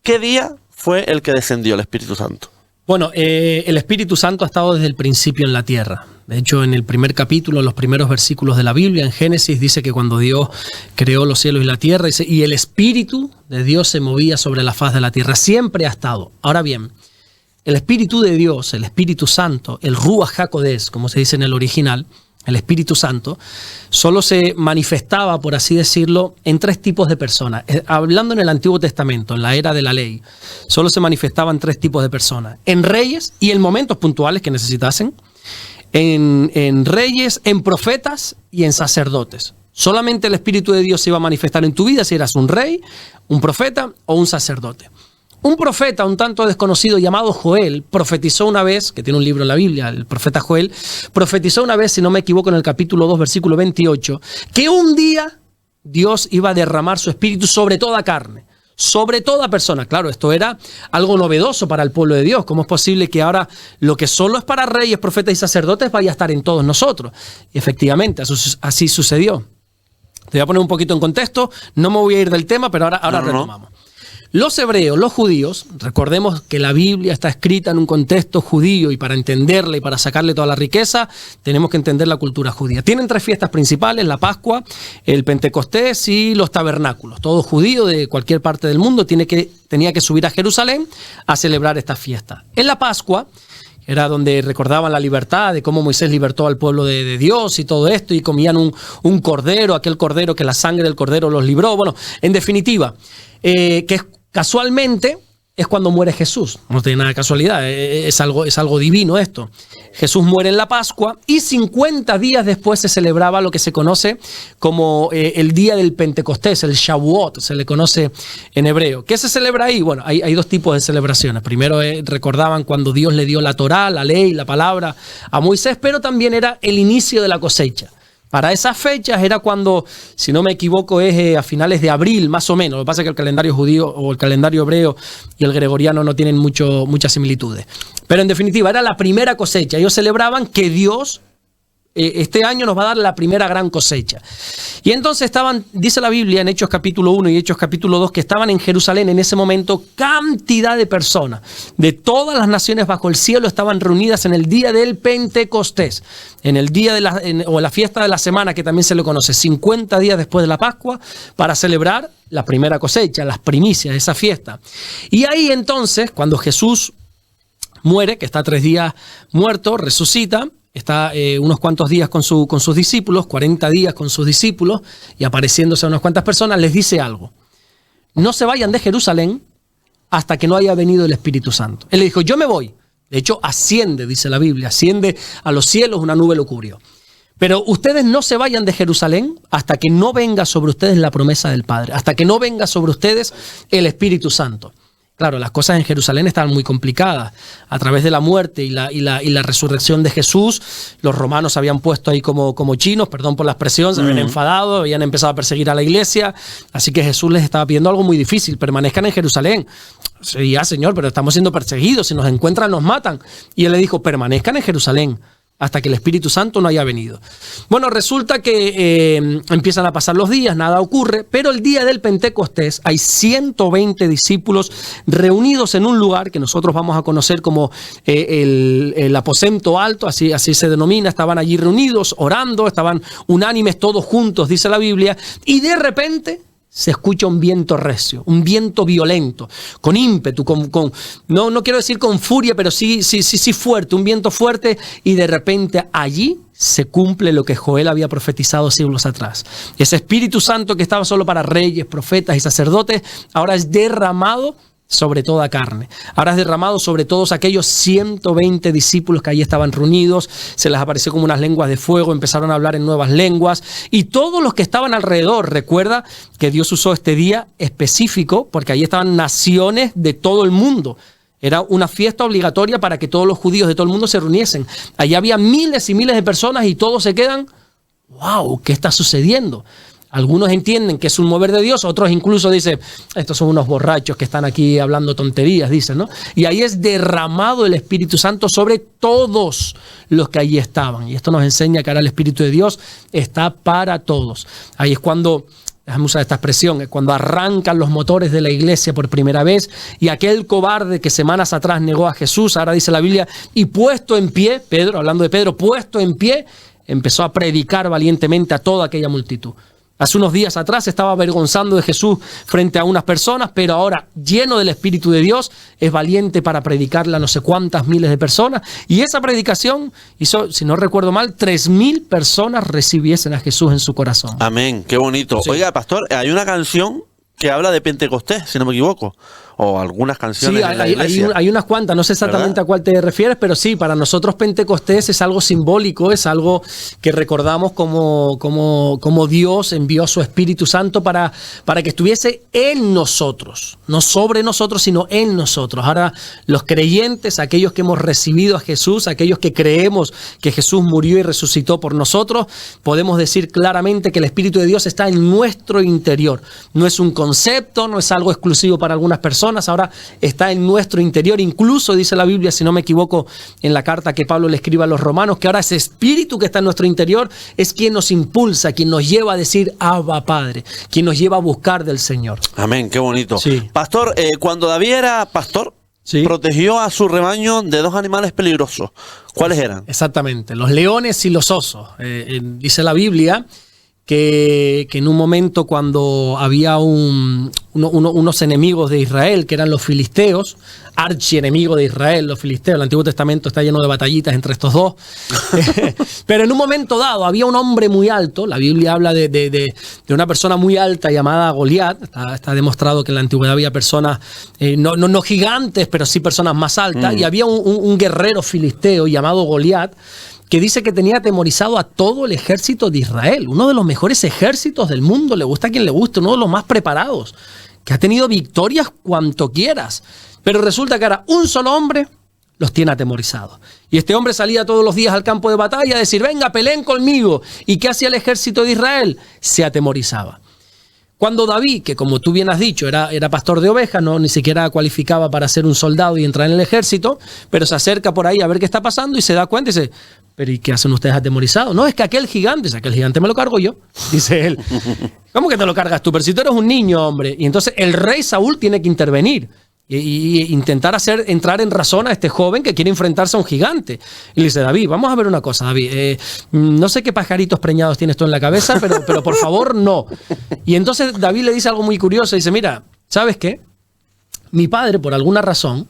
¿qué día fue el que descendió el Espíritu Santo? Bueno, el Espíritu Santo ha estado desde el principio en la tierra. De hecho, en el primer capítulo, en los primeros versículos de la Biblia, en Génesis, dice que cuando Dios creó los cielos y la tierra, dice, y el Espíritu de Dios se movía sobre la faz de la tierra. Siempre ha estado. Ahora bien, el Espíritu de Dios, el Espíritu Santo, el Ruach HaKodesh, como se dice en el original, el Espíritu Santo, solo se manifestaba, por así decirlo, en 3 tipos de personas. Hablando en el Antiguo Testamento, en la era de la ley, solo se manifestaban 3 tipos de personas. En reyes y en momentos puntuales que necesitasen, en reyes, en profetas y en sacerdotes. Solamente el Espíritu de Dios se iba a manifestar en tu vida si eras un rey, un profeta o un sacerdote. Un profeta un tanto desconocido llamado Joel profetizó una vez, que tiene un libro en la Biblia, el profeta Joel, profetizó una vez, si no me equivoco, en el capítulo 2, versículo 28, que un día Dios iba a derramar su espíritu sobre toda carne, sobre toda persona. Claro, esto era algo novedoso para el pueblo de Dios. ¿Cómo es posible que ahora lo que solo es para reyes, profetas y sacerdotes vaya a estar en todos nosotros? Y efectivamente, así sucedió. Te voy a poner un poquito en contexto, no me voy a ir del tema, pero ahora retomamos. Los hebreos, los judíos, recordemos que la Biblia está escrita en un contexto judío y para entenderla y para sacarle toda la riqueza tenemos que entender la cultura judía. Tienen 3 fiestas principales, la Pascua, el Pentecostés y los tabernáculos. Todo judío de cualquier parte del mundo tenía que subir a Jerusalén a celebrar esta fiesta. En la Pascua era donde recordaban la libertad, de cómo Moisés libertó al pueblo de Dios y todo esto, y comían un cordero, aquel cordero que la sangre del cordero los libró. Bueno, en definitiva, que casualmente es cuando muere Jesús. No tiene nada de casualidad, es algo divino esto. Jesús muere en la Pascua y 50 días después se celebraba lo que se conoce como el día del Pentecostés, el Shavuot, se le conoce en hebreo. ¿Qué se celebra ahí? Bueno, hay dos tipos de celebraciones. Primero recordaban cuando Dios le dio la Torá, la ley, la palabra a Moisés, pero también era el inicio de la cosecha. Para esas fechas era cuando, si no me equivoco, es a finales de abril, más o menos. Lo que pasa es que el calendario judío o el calendario hebreo y el gregoriano no tienen muchas similitudes. Pero en definitiva, era la primera cosecha. Ellos celebraban que Dios este año nos va a dar la primera gran cosecha. Y entonces estaban, dice la Biblia en Hechos capítulo 1 y Hechos capítulo 2, que estaban en Jerusalén en ese momento cantidad de personas de todas las naciones bajo el cielo estaban reunidas en el día del Pentecostés, en el día de la fiesta de la semana, que también se le conoce, 50 días después de la Pascua, para celebrar la primera cosecha, las primicias de esa fiesta. Y ahí entonces, cuando Jesús muere, que está 3 días muerto, resucita, está unos cuantos días con sus discípulos, 40 días con sus discípulos, y apareciéndose a unas cuantas personas, les dice algo. No se vayan de Jerusalén hasta que no haya venido el Espíritu Santo. Él le dijo, yo me voy. De hecho, asciende, dice la Biblia, asciende a los cielos, una nube lo cubrió. Pero ustedes no se vayan de Jerusalén hasta que no venga sobre ustedes la promesa del Padre, hasta que no venga sobre ustedes el Espíritu Santo. Claro, las cosas en Jerusalén estaban muy complicadas. A través de la muerte y la resurrección de Jesús, los romanos se habían puesto ahí como chinos, perdón por la expresión, se habían enfadado, habían empezado a perseguir a la iglesia. Así que Jesús les estaba pidiendo algo muy difícil: permanezcan en Jerusalén. Sí, ya, Señor, pero estamos siendo perseguidos, si nos encuentran nos matan. Y él le dijo, permanezcan en Jerusalén hasta que el Espíritu Santo no haya venido. Bueno, resulta que empiezan a pasar los días, nada ocurre, pero el día del Pentecostés hay 120 discípulos reunidos en un lugar que nosotros vamos a conocer como el aposento alto, así se denomina. Estaban allí reunidos, orando, estaban unánimes todos juntos, dice la Biblia, y de repente se escucha un viento recio, un viento violento, con ímpetu, no quiero decir con furia, pero sí fuerte, un viento fuerte, y de repente allí se cumple lo que Joel había profetizado siglos atrás. Ese Espíritu Santo que estaba solo para reyes, profetas y sacerdotes, ahora es derramado sobre toda carne. Ahora es derramado sobre todos aquellos 120 discípulos que allí estaban reunidos. Se les apareció como unas lenguas de fuego, empezaron a hablar en nuevas lenguas, y todos los que estaban alrededor. Recuerda que Dios usó este día específico porque allí estaban naciones de todo el mundo. Era una fiesta obligatoria para que todos los judíos de todo el mundo se reuniesen. Allí había miles y miles de personas y todos se quedan, wow, ¿qué está sucediendo? Algunos entienden que es un mover de Dios, otros incluso dicen, estos son unos borrachos que están aquí hablando tonterías, dicen, ¿no? Y ahí es derramado el Espíritu Santo sobre todos los que allí estaban. Y esto nos enseña que ahora el Espíritu de Dios está para todos. Ahí es cuando, déjame usar esta expresión, es cuando arrancan los motores de la iglesia por primera vez, y aquel cobarde que semanas atrás negó a Jesús, ahora dice la Biblia, y puesto en pie, Pedro, hablando de Pedro, puesto en pie, empezó a predicar valientemente a toda aquella multitud. Hace unos días atrás estaba avergonzando de Jesús frente a unas personas, pero ahora, lleno del Espíritu de Dios, es valiente para predicarle a no sé cuántas miles de personas. Y esa predicación hizo, si no recuerdo mal, 3,000 personas recibiesen a Jesús en su corazón. Amén, qué bonito. Sí. Oiga, pastor, hay una canción que habla de Pentecostés, si no me equivoco, o algunas canciones en la iglesia. Hay unas cuantas, no sé exactamente, ¿verdad?, a cuál te refieres, pero sí, para nosotros Pentecostés es algo simbólico, es algo que recordamos como Dios envió a su Espíritu Santo para que estuviese en nosotros, no sobre nosotros, sino en nosotros. Ahora, los creyentes, aquellos que hemos recibido a Jesús, aquellos que creemos que Jesús murió y resucitó por nosotros, podemos decir claramente que el Espíritu de Dios está en nuestro interior. No es un concepto, no es algo exclusivo para algunas personas, ahora está en nuestro interior. Incluso dice la Biblia, si no me equivoco, en la carta que Pablo le escribe a los romanos, que ahora ese espíritu que está en nuestro interior es quien nos impulsa, quien nos lleva a decir Abba Padre, quien nos lleva a buscar del Señor. Amén, qué bonito. Sí. Pastor, cuando David era pastor, sí, protegió a su rebaño de 2 animales peligrosos. ¿Cuáles eran? Exactamente, los leones y los osos. Dice la Biblia que en un momento cuando había unos enemigos de Israel, que eran los filisteos, archienemigos de Israel, los filisteos, el Antiguo Testamento está lleno de batallitas entre estos dos, pero en un momento dado había un hombre muy alto, la Biblia habla de una persona muy alta llamada Goliat, está demostrado que en la antigüedad había personas, no gigantes, pero sí personas más altas, y había un guerrero filisteo llamado Goliat, que dice que tenía atemorizado a todo el ejército de Israel, uno de los mejores ejércitos del mundo, le gusta a quien le guste, uno de los más preparados, que ha tenido victorias cuanto quieras, pero resulta que ahora un solo hombre los tiene atemorizados. Y este hombre salía todos los días al campo de batalla a decir, venga, peleen conmigo. ¿Y qué hacía el ejército de Israel? Se atemorizaba. Cuando David, que como tú bien has dicho, era pastor de ovejas, no, ni siquiera cualificaba para ser un soldado y entrar en el ejército, pero se acerca por ahí a ver qué está pasando y se da cuenta y dice, pero ¿y qué hacen ustedes atemorizados? No, es que aquel gigante me lo cargo yo, dice él. ¿Cómo que te lo cargas tú? Pero si tú eres un niño, hombre. Y entonces el rey Saúl tiene que intervenir y intentar entrar en razón a este joven que quiere enfrentarse a un gigante. Y le dice, David, vamos a ver una cosa, David. No sé qué pajaritos preñados tienes tú en la cabeza, pero por favor, no. Y entonces David le dice algo muy curioso. Dice, mira, ¿sabes qué? Mi padre, por alguna razón,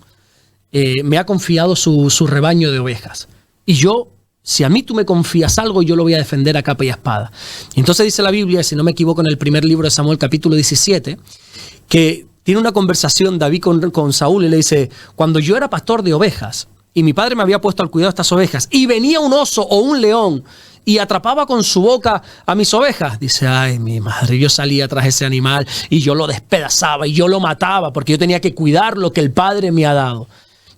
me ha confiado su rebaño de ovejas. Y yo, si a mí tú me confías algo, yo lo voy a defender a capa y espada. Y entonces dice la Biblia, si no me equivoco, en el primer libro de Samuel, capítulo 17, que tiene una conversación David con Saúl y le dice, cuando yo era pastor de ovejas y mi padre me había puesto al cuidado de estas ovejas y venía un oso o un león y atrapaba con su boca a mis ovejas, dice, ay, mi madre, yo salía tras ese animal y yo lo despedazaba y yo lo mataba porque yo tenía que cuidar lo que el padre me ha dado.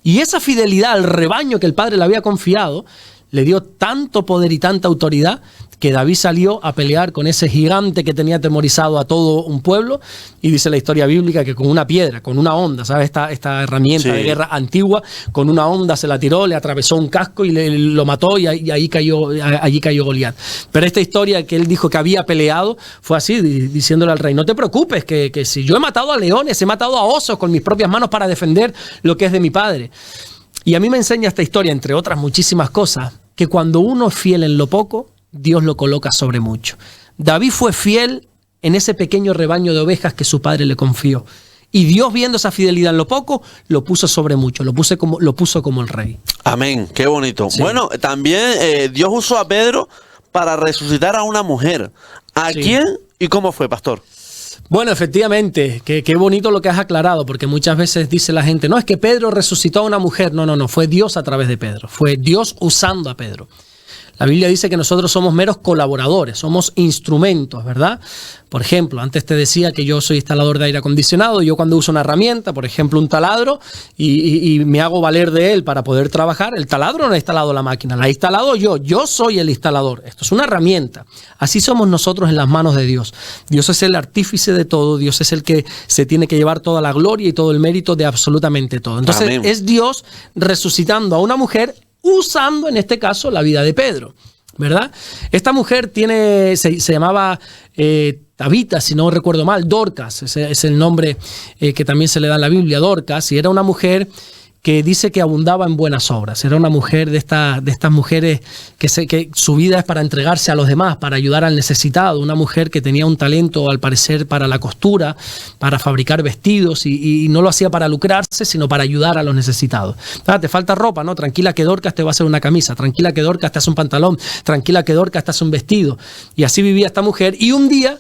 Y esa fidelidad al rebaño que el padre le había confiado le dio tanto poder y tanta autoridad que David salió a pelear con ese gigante que tenía atemorizado a todo un pueblo, y dice la historia bíblica que con una piedra, con una honda, ¿sabes? Esta herramienta de guerra antigua, con una honda se la tiró, le atravesó un casco y lo mató, y allí cayó Goliat. Pero esta historia que él dijo que había peleado fue así, diciéndole al rey, no te preocupes, que si yo he matado a leones, he matado a osos con mis propias manos para defender lo que es de mi padre. Y a mí me enseña esta historia, entre otras muchísimas cosas, que cuando uno es fiel en lo poco, Dios lo coloca sobre mucho. David fue fiel en ese pequeño rebaño de ovejas que su padre le confió. Y Dios, viendo esa fidelidad en lo poco, lo puso sobre mucho, lo puso como el rey. Amén, qué bonito. Sí. Bueno, también Dios usó a Pedro para resucitar a una mujer. ¿A quién y cómo fue, pastor? Bueno, efectivamente, qué bonito lo que has aclarado, porque muchas veces dice la gente, no, es que Pedro resucitó a una mujer. No, fue Dios a través de Pedro, fue Dios usando a Pedro. La Biblia dice que nosotros somos meros colaboradores, somos instrumentos, ¿verdad? Por ejemplo, antes te decía que yo soy instalador de aire acondicionado. Yo cuando uso una herramienta, por ejemplo un taladro, y me hago valer de él para poder trabajar, el taladro no ha instalado la máquina, la he instalado yo soy el instalador. Esto es una herramienta. Así somos nosotros en las manos de Dios. Dios es el artífice de todo, Dios es el que se tiene que llevar toda la gloria y todo el mérito de absolutamente todo. Entonces, amén, es Dios resucitando a una mujer, usando en este caso la vida de Pedro, ¿verdad? Esta mujer se llamaba Tabita, si no recuerdo mal, Dorcas, ese es el nombre que también se le da en la Biblia, Dorcas, y era una mujer que dice que abundaba en buenas obras. Era una mujer de estas mujeres que su vida es para entregarse a los demás, para ayudar al necesitado. Una mujer que tenía un talento, al parecer, para la costura, para fabricar vestidos, y no lo hacía para lucrarse, sino para ayudar a los necesitados. Te falta ropa, ¿no? Tranquila que Dorcas te va a hacer una camisa, tranquila que Dorcas te hace un pantalón, tranquila que Dorcas te hace un vestido. Y así vivía esta mujer, y un día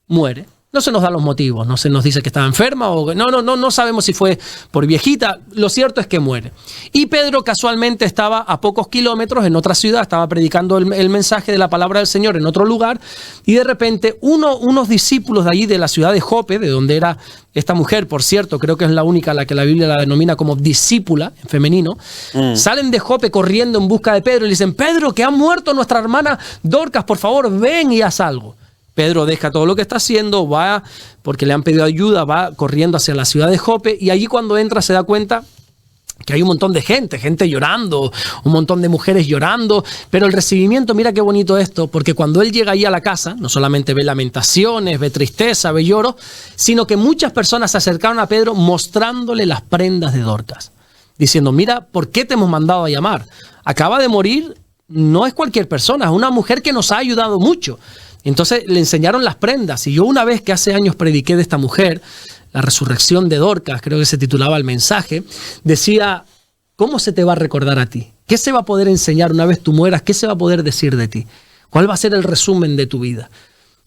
muere. No se nos dan los motivos, no se nos dice que estaba enferma o no sabemos si fue por viejita. Lo cierto es que muere. Y Pedro casualmente estaba a pocos kilómetros en otra ciudad, estaba predicando el mensaje de la palabra del Señor en otro lugar, y de repente unos discípulos de allí de la ciudad de Jope, de donde era esta mujer, por cierto, creo que es la única a la que la Biblia la denomina como discípula, en femenino, salen de Jope corriendo en busca de Pedro y le dicen, Pedro, que ha muerto nuestra hermana Dorcas, por favor, ven y haz algo. Pedro deja todo lo que está haciendo, va, porque le han pedido ayuda, va corriendo hacia la ciudad de Jope, y allí cuando entra se da cuenta que hay un montón de gente llorando, un montón de mujeres llorando, pero el recibimiento, mira qué bonito esto, porque cuando él llega ahí a la casa, no solamente ve lamentaciones, ve tristeza, ve lloro, sino que muchas personas se acercaron a Pedro mostrándole las prendas de Dorcas, diciendo, mira, ¿por qué te hemos mandado a llamar? Acaba de morir, no es cualquier persona, es una mujer que nos ha ayudado mucho. Entonces le enseñaron las prendas. Y yo una vez que hace años prediqué de esta mujer, la resurrección de Dorcas, creo que se titulaba el mensaje, decía, ¿cómo se te va a recordar a ti? ¿Qué se va a poder enseñar una vez tú mueras? ¿Qué se va a poder decir de ti? ¿Cuál va a ser el resumen de tu vida?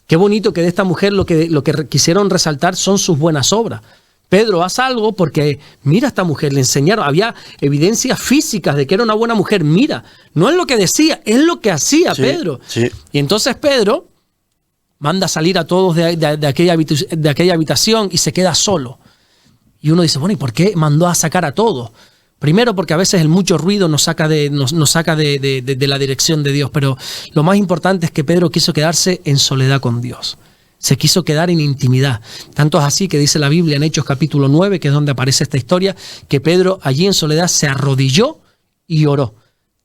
Qué bonito que de esta mujer lo que quisieron resaltar son sus buenas obras. Pedro, haz algo porque mira a esta mujer, le enseñaron, había evidencias físicas de que era una buena mujer. Mira, no es lo que decía, es lo que hacía Pedro. Sí. Y entonces Pedro manda a salir a todos de aquella habitación y se queda solo. Y uno dice, bueno, ¿y por qué mandó a sacar a todos? Primero porque a veces el mucho ruido nos saca de la dirección de Dios, pero lo más importante es que Pedro quiso quedarse en soledad con Dios. Se quiso quedar en intimidad. Tanto es así que dice la Biblia en Hechos capítulo 9, que es donde aparece esta historia, que Pedro allí en soledad se arrodilló y oró.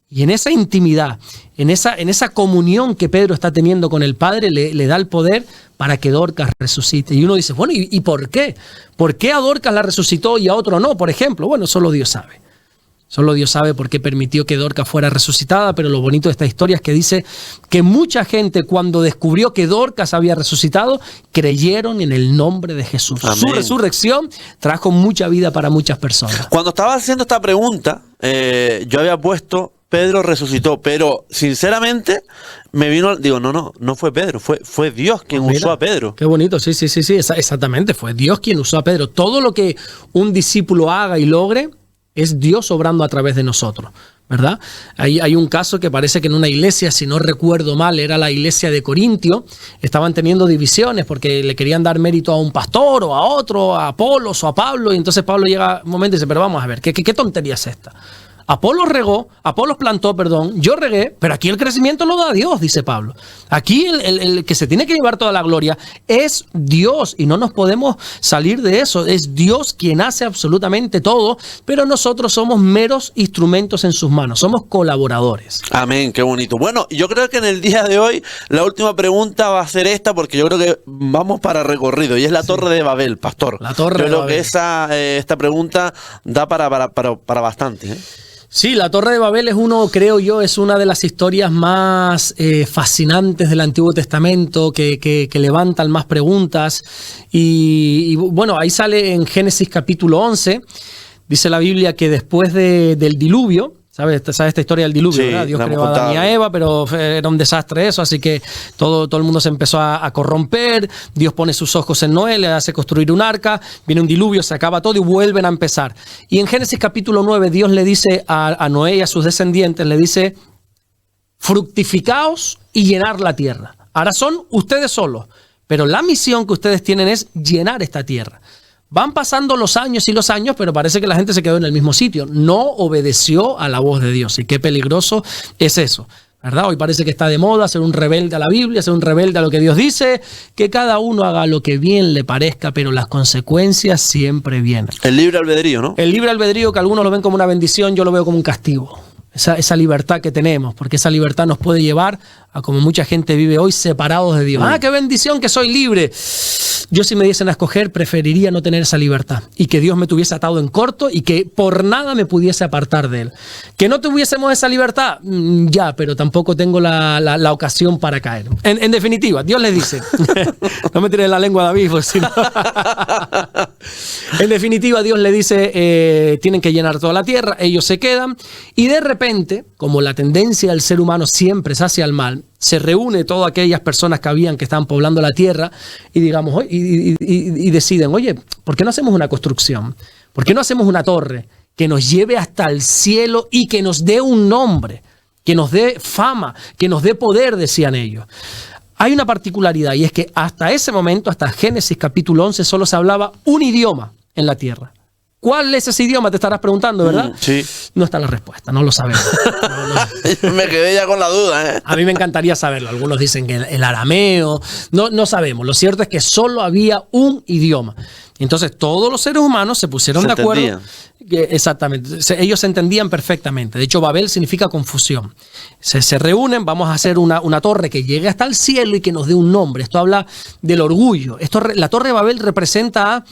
Y en esa intimidad, en esa comunión que Pedro está teniendo con el Padre, le da el poder para que Dorcas resucite. Y uno dice, bueno, ¿y por qué? ¿Por qué a Dorcas la resucitó y a otro no, por ejemplo? Bueno, solo Dios sabe. Solo Dios sabe por qué permitió que Dorcas fuera resucitada, pero lo bonito de esta historia es que dice que mucha gente cuando descubrió que Dorcas había resucitado, creyeron en el nombre de Jesús. Amén. Su resurrección trajo mucha vida para muchas personas. Cuando estaba haciendo esta pregunta, yo había puesto Pedro resucitó, pero sinceramente me vino, digo, no fue Pedro, fue Dios quien usó a Pedro. Qué bonito, sí, exactamente, fue Dios quien usó a Pedro. Todo lo que un discípulo haga y logre, es Dios obrando a través de nosotros, ¿verdad? Hay un caso que parece que en una iglesia, si no recuerdo mal, era la iglesia de Corintio, estaban teniendo divisiones porque le querían dar mérito a un pastor o a otro, a Apolos o a Pablo, y entonces Pablo llega un momento y dice, pero vamos a ver, ¿qué tontería es esta? Apolos plantó, yo regué, pero aquí el crecimiento lo da Dios, dice Pablo. Aquí el que se tiene que llevar toda la gloria es Dios y no nos podemos salir de eso. Es Dios quien hace absolutamente todo, pero nosotros somos meros instrumentos en sus manos, somos colaboradores. Amén, qué bonito. Bueno, yo creo que en el día de hoy la última pregunta va a ser esta porque yo creo que vamos para recorrido y es la Torre de Babel, pastor. La Torre de Babel. Yo creo que esta pregunta da para bastante, ¿eh? Sí, la Torre de Babel es una de las historias más fascinantes del Antiguo Testamento, que levantan más preguntas. Y bueno, ahí sale en Génesis capítulo 11, dice la Biblia que después del diluvio, ¿sabes esta historia del diluvio? Sí, ¿verdad? Dios creó a Adán y a Eva, pero era un desastre eso, así que todo el mundo se empezó a corromper. Dios pone sus ojos en Noé, le hace construir un arca, viene un diluvio, se acaba todo y vuelven a empezar. Y en Génesis capítulo 9, Dios le dice a Noé y a sus descendientes, le dice, fructificaos y llenar la tierra. Ahora son ustedes solos, pero la misión que ustedes tienen es llenar esta tierra. Van pasando los años y los años, pero parece que la gente se quedó en el mismo sitio. No obedeció a la voz de Dios. Y qué peligroso es eso, ¿verdad? Hoy parece que está de moda ser un rebelde a la Biblia, ser un rebelde a lo que Dios dice, que cada uno haga lo que bien le parezca, pero las consecuencias siempre vienen. El libre albedrío, ¿no? El libre albedrío, que algunos lo ven como una bendición, yo lo veo como un castigo. Esa libertad que tenemos, porque esa libertad nos puede llevar a como mucha gente vive hoy separados de Dios. ¡Ah, qué bendición que soy libre! Yo si me diesen a escoger preferiría no tener esa libertad y que Dios me tuviese atado en corto y que por nada me pudiese apartar de Él. Que no tuviésemos esa libertad, ya, pero tampoco tengo la ocasión para caer. En definitiva, Dios les dice, no me tires la lengua, David, porque si no... En definitiva, Dios le dice, tienen que llenar toda la tierra, ellos se quedan y de repente, como la tendencia del ser humano siempre es hacia el mal, se reúne todas aquellas personas que estaban poblando la tierra y digamos y deciden, oye, ¿por qué no hacemos una construcción? ¿Por qué no hacemos una torre que nos lleve hasta el cielo y que nos dé un nombre, que nos dé fama, que nos dé poder, decían ellos? Hay una particularidad y es que hasta ese momento, hasta Génesis capítulo 11, solo se hablaba un idioma en la tierra. ¿Cuál es ese idioma? Te estarás preguntando, ¿verdad? Sí. No está la respuesta, no lo sabemos. Me quedé ya con la duda, ¿eh? A mí me encantaría saberlo. Algunos dicen que el arameo. No sabemos. Lo cierto es que solo había un idioma. Entonces todos los seres humanos se pusieron de acuerdo. Exactamente. Ellos se entendían perfectamente. De hecho, Babel significa confusión. Se reúnen, vamos a hacer una torre que llegue hasta el cielo y que nos dé un nombre. Esto habla del orgullo. La torre de Babel representa a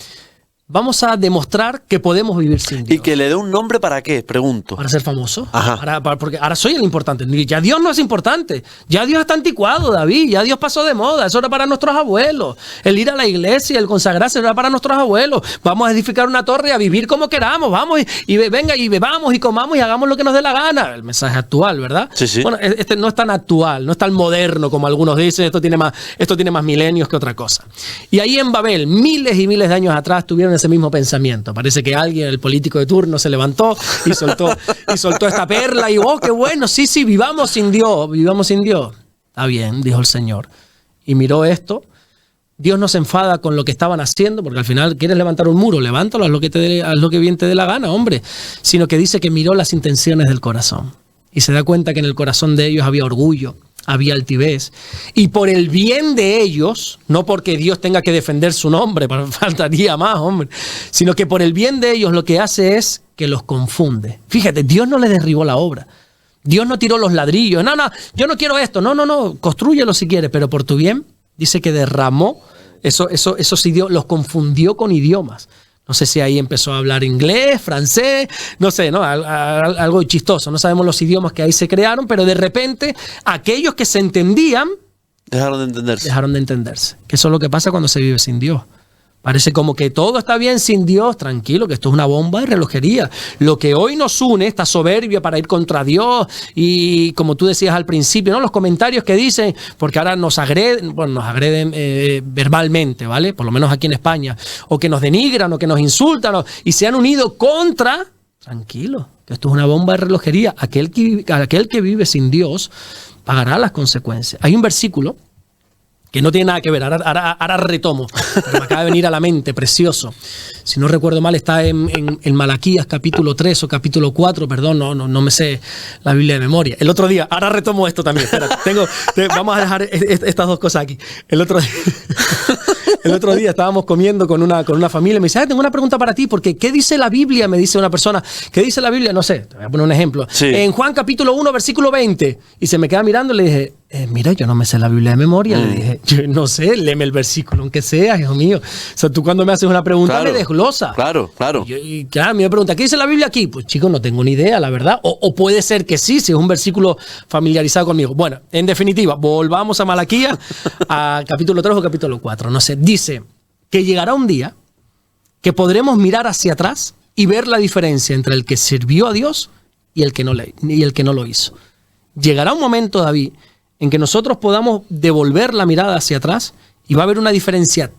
vamos a demostrar que podemos vivir sin Dios. ¿Y que le dé un nombre para qué? Pregunto. Para ser famoso. Ajá. Porque ahora soy el importante. Ya Dios no es importante. Ya Dios está anticuado, David. Ya Dios pasó de moda. Eso era para nuestros abuelos. El ir a la iglesia, el consagrarse era para nuestros abuelos. Vamos a edificar una torre y a vivir como queramos. Vamos venga y bebamos y comamos y hagamos lo que nos dé la gana. El mensaje actual, ¿verdad? Sí, sí. Bueno, este no es tan actual, no es tan moderno como algunos dicen. Esto tiene más milenios que otra cosa. Y ahí en Babel, miles y miles de años atrás, tuvieron ese mismo pensamiento. Parece que alguien, el político de turno, se levantó y soltó esta perla y qué bueno, sí, vivamos sin Dios. Está bien, dijo el Señor. Y miró esto. Dios no se enfada con lo que estaban haciendo, porque al final quieres levantar un muro, levántalo, haz lo que bien te dé la gana, hombre. Sino que dice que miró las intenciones del corazón. Y se da cuenta que en el corazón de ellos había orgullo, había altivez, y por el bien de ellos, no porque Dios tenga que defender su nombre, faltaría más, hombre, sino que por el bien de ellos lo que hace es que los confunde. Fíjate, Dios no les derribó la obra, Dios no tiró los ladrillos, no, yo no quiero esto, no, constrúyelo si quieres, pero por tu bien, dice que derramó esos idiomas, los confundió con idiomas. No sé si ahí empezó a hablar inglés, francés, no sé, ¿no? Algo chistoso. No sabemos los idiomas que ahí se crearon, pero de repente aquellos que se entendían dejaron de entenderse. Que eso es lo que pasa cuando se vive sin Dios. Parece como que todo está bien sin Dios. Tranquilo, que esto es una bomba de relojería. Lo que hoy nos une, esta soberbia para ir contra Dios y como tú decías al principio, ¿no? Los comentarios que dicen, porque ahora nos agreden verbalmente, ¿vale? Por lo menos aquí en España. O que nos denigran o que nos insultan y se han unido contra... Tranquilo, que esto es una bomba de relojería. Aquel que vive sin Dios pagará las consecuencias. Hay un versículo que no tiene nada que ver, ahora retomo, pero me acaba de venir a la mente, precioso. Si no recuerdo mal, está en Malaquías capítulo 3 o capítulo 4, perdón, no me sé la Biblia de memoria. El otro día, ahora retomo esto también, espérate, vamos a dejar estas dos cosas aquí. El otro día estábamos comiendo con una familia y me dice, tengo una pregunta para ti, porque ¿qué dice la Biblia? Me dice una persona, ¿qué dice la Biblia? No sé, te voy a poner un ejemplo. Sí. En Juan capítulo 1, versículo 20, y se me queda mirando y le dije, mira, yo no me sé la Biblia de memoria. Le dije, yo no sé, léeme el versículo, aunque sea, hijo mío. O sea, tú cuando me haces una pregunta, claro, me desglosa. Claro. Y claro, me pregunta, ¿qué dice la Biblia aquí? Pues chico, no tengo ni idea, la verdad. O puede ser que sí, si es un versículo familiarizado conmigo. Bueno, en definitiva, volvamos a Malaquías, a capítulo 3 o capítulo 4. No sé, dice que llegará un día que podremos mirar hacia atrás y ver la diferencia entre el que sirvió a Dios y el que no lo hizo. Llegará un momento, David, en que nosotros podamos devolver la mirada hacia atrás y va a haber una diferencia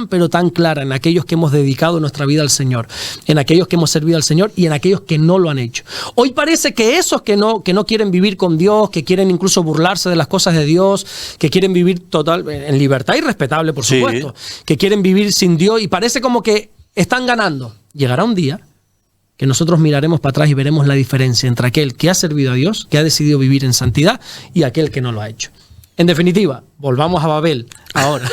pero tan clara en aquellos que hemos dedicado nuestra vida al Señor, en aquellos que hemos servido al Señor y en aquellos que no lo han hecho. Hoy parece que esos que no quieren vivir con Dios, que quieren incluso burlarse de las cosas de Dios, que quieren vivir en libertad y respetable, por supuesto, que quieren vivir sin Dios y parece como que están ganando. Llegará un día que nosotros miraremos para atrás y veremos la diferencia entre aquel que ha servido a Dios, que ha decidido vivir en santidad, y aquel que no lo ha hecho. En definitiva, volvamos a Babel ahora.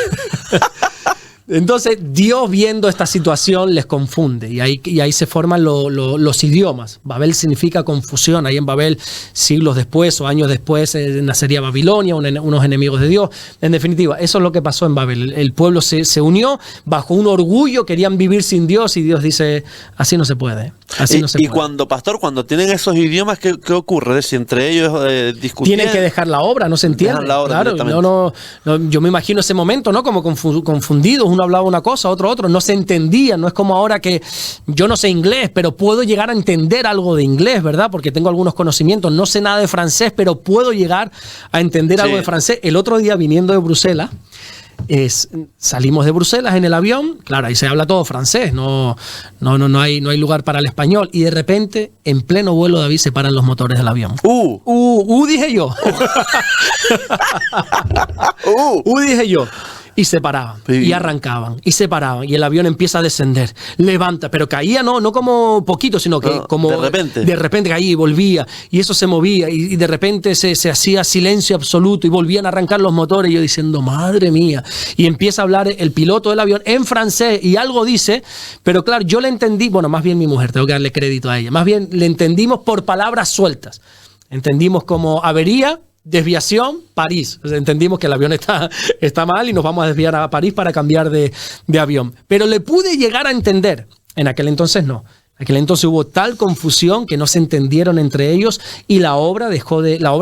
Entonces, Dios viendo esta situación les confunde y ahí se forman los idiomas. Babel significa confusión. Ahí en Babel, siglos después o años después, nacería Babilonia, unos enemigos de Dios. En definitiva, eso es lo que pasó en Babel. El pueblo se unió bajo un orgullo, querían vivir sin Dios y Dios dice, así no se puede. Así no se puede. Cuando tienen esos idiomas, ¿qué ocurre? Si entre ellos discuten. Tienen que dejar la obra, no se entiende. Claro, yo me imagino ese momento, ¿no? Como confundidos. Uno hablaba una cosa, otro, no se entendía. No es como ahora que yo no sé inglés, pero puedo llegar a entender algo de inglés, ¿verdad? Porque tengo algunos conocimientos. No sé nada de francés, pero puedo llegar a entender algo de francés. El otro día, viniendo de Bruselas, salimos de Bruselas en el avión, claro, ahí se habla todo francés, no hay lugar para el español, y de repente, en pleno vuelo, David, se paran los motores del avión. Dije yo. Dije yo. Y se paraban, y arrancaban, y se paraban, y el avión empieza a descender, levanta, pero caía no como poquito, sino que como de repente caía y volvía, y eso se movía, y de repente se hacía silencio absoluto, y volvían a arrancar los motores, y yo diciendo, madre mía, y empieza a hablar el piloto del avión en francés, y algo dice, pero claro, yo le entendí, bueno, más bien mi mujer, tengo que darle crédito a ella, más bien le entendimos por palabras sueltas, entendimos como avería, desviación, París. Entendimos que el avión está mal y nos vamos a desviar a París para cambiar de avión. Pero le pude llegar a entender. En aquel entonces no. En aquel entonces hubo tal confusión que no se entendieron entre ellos y la obra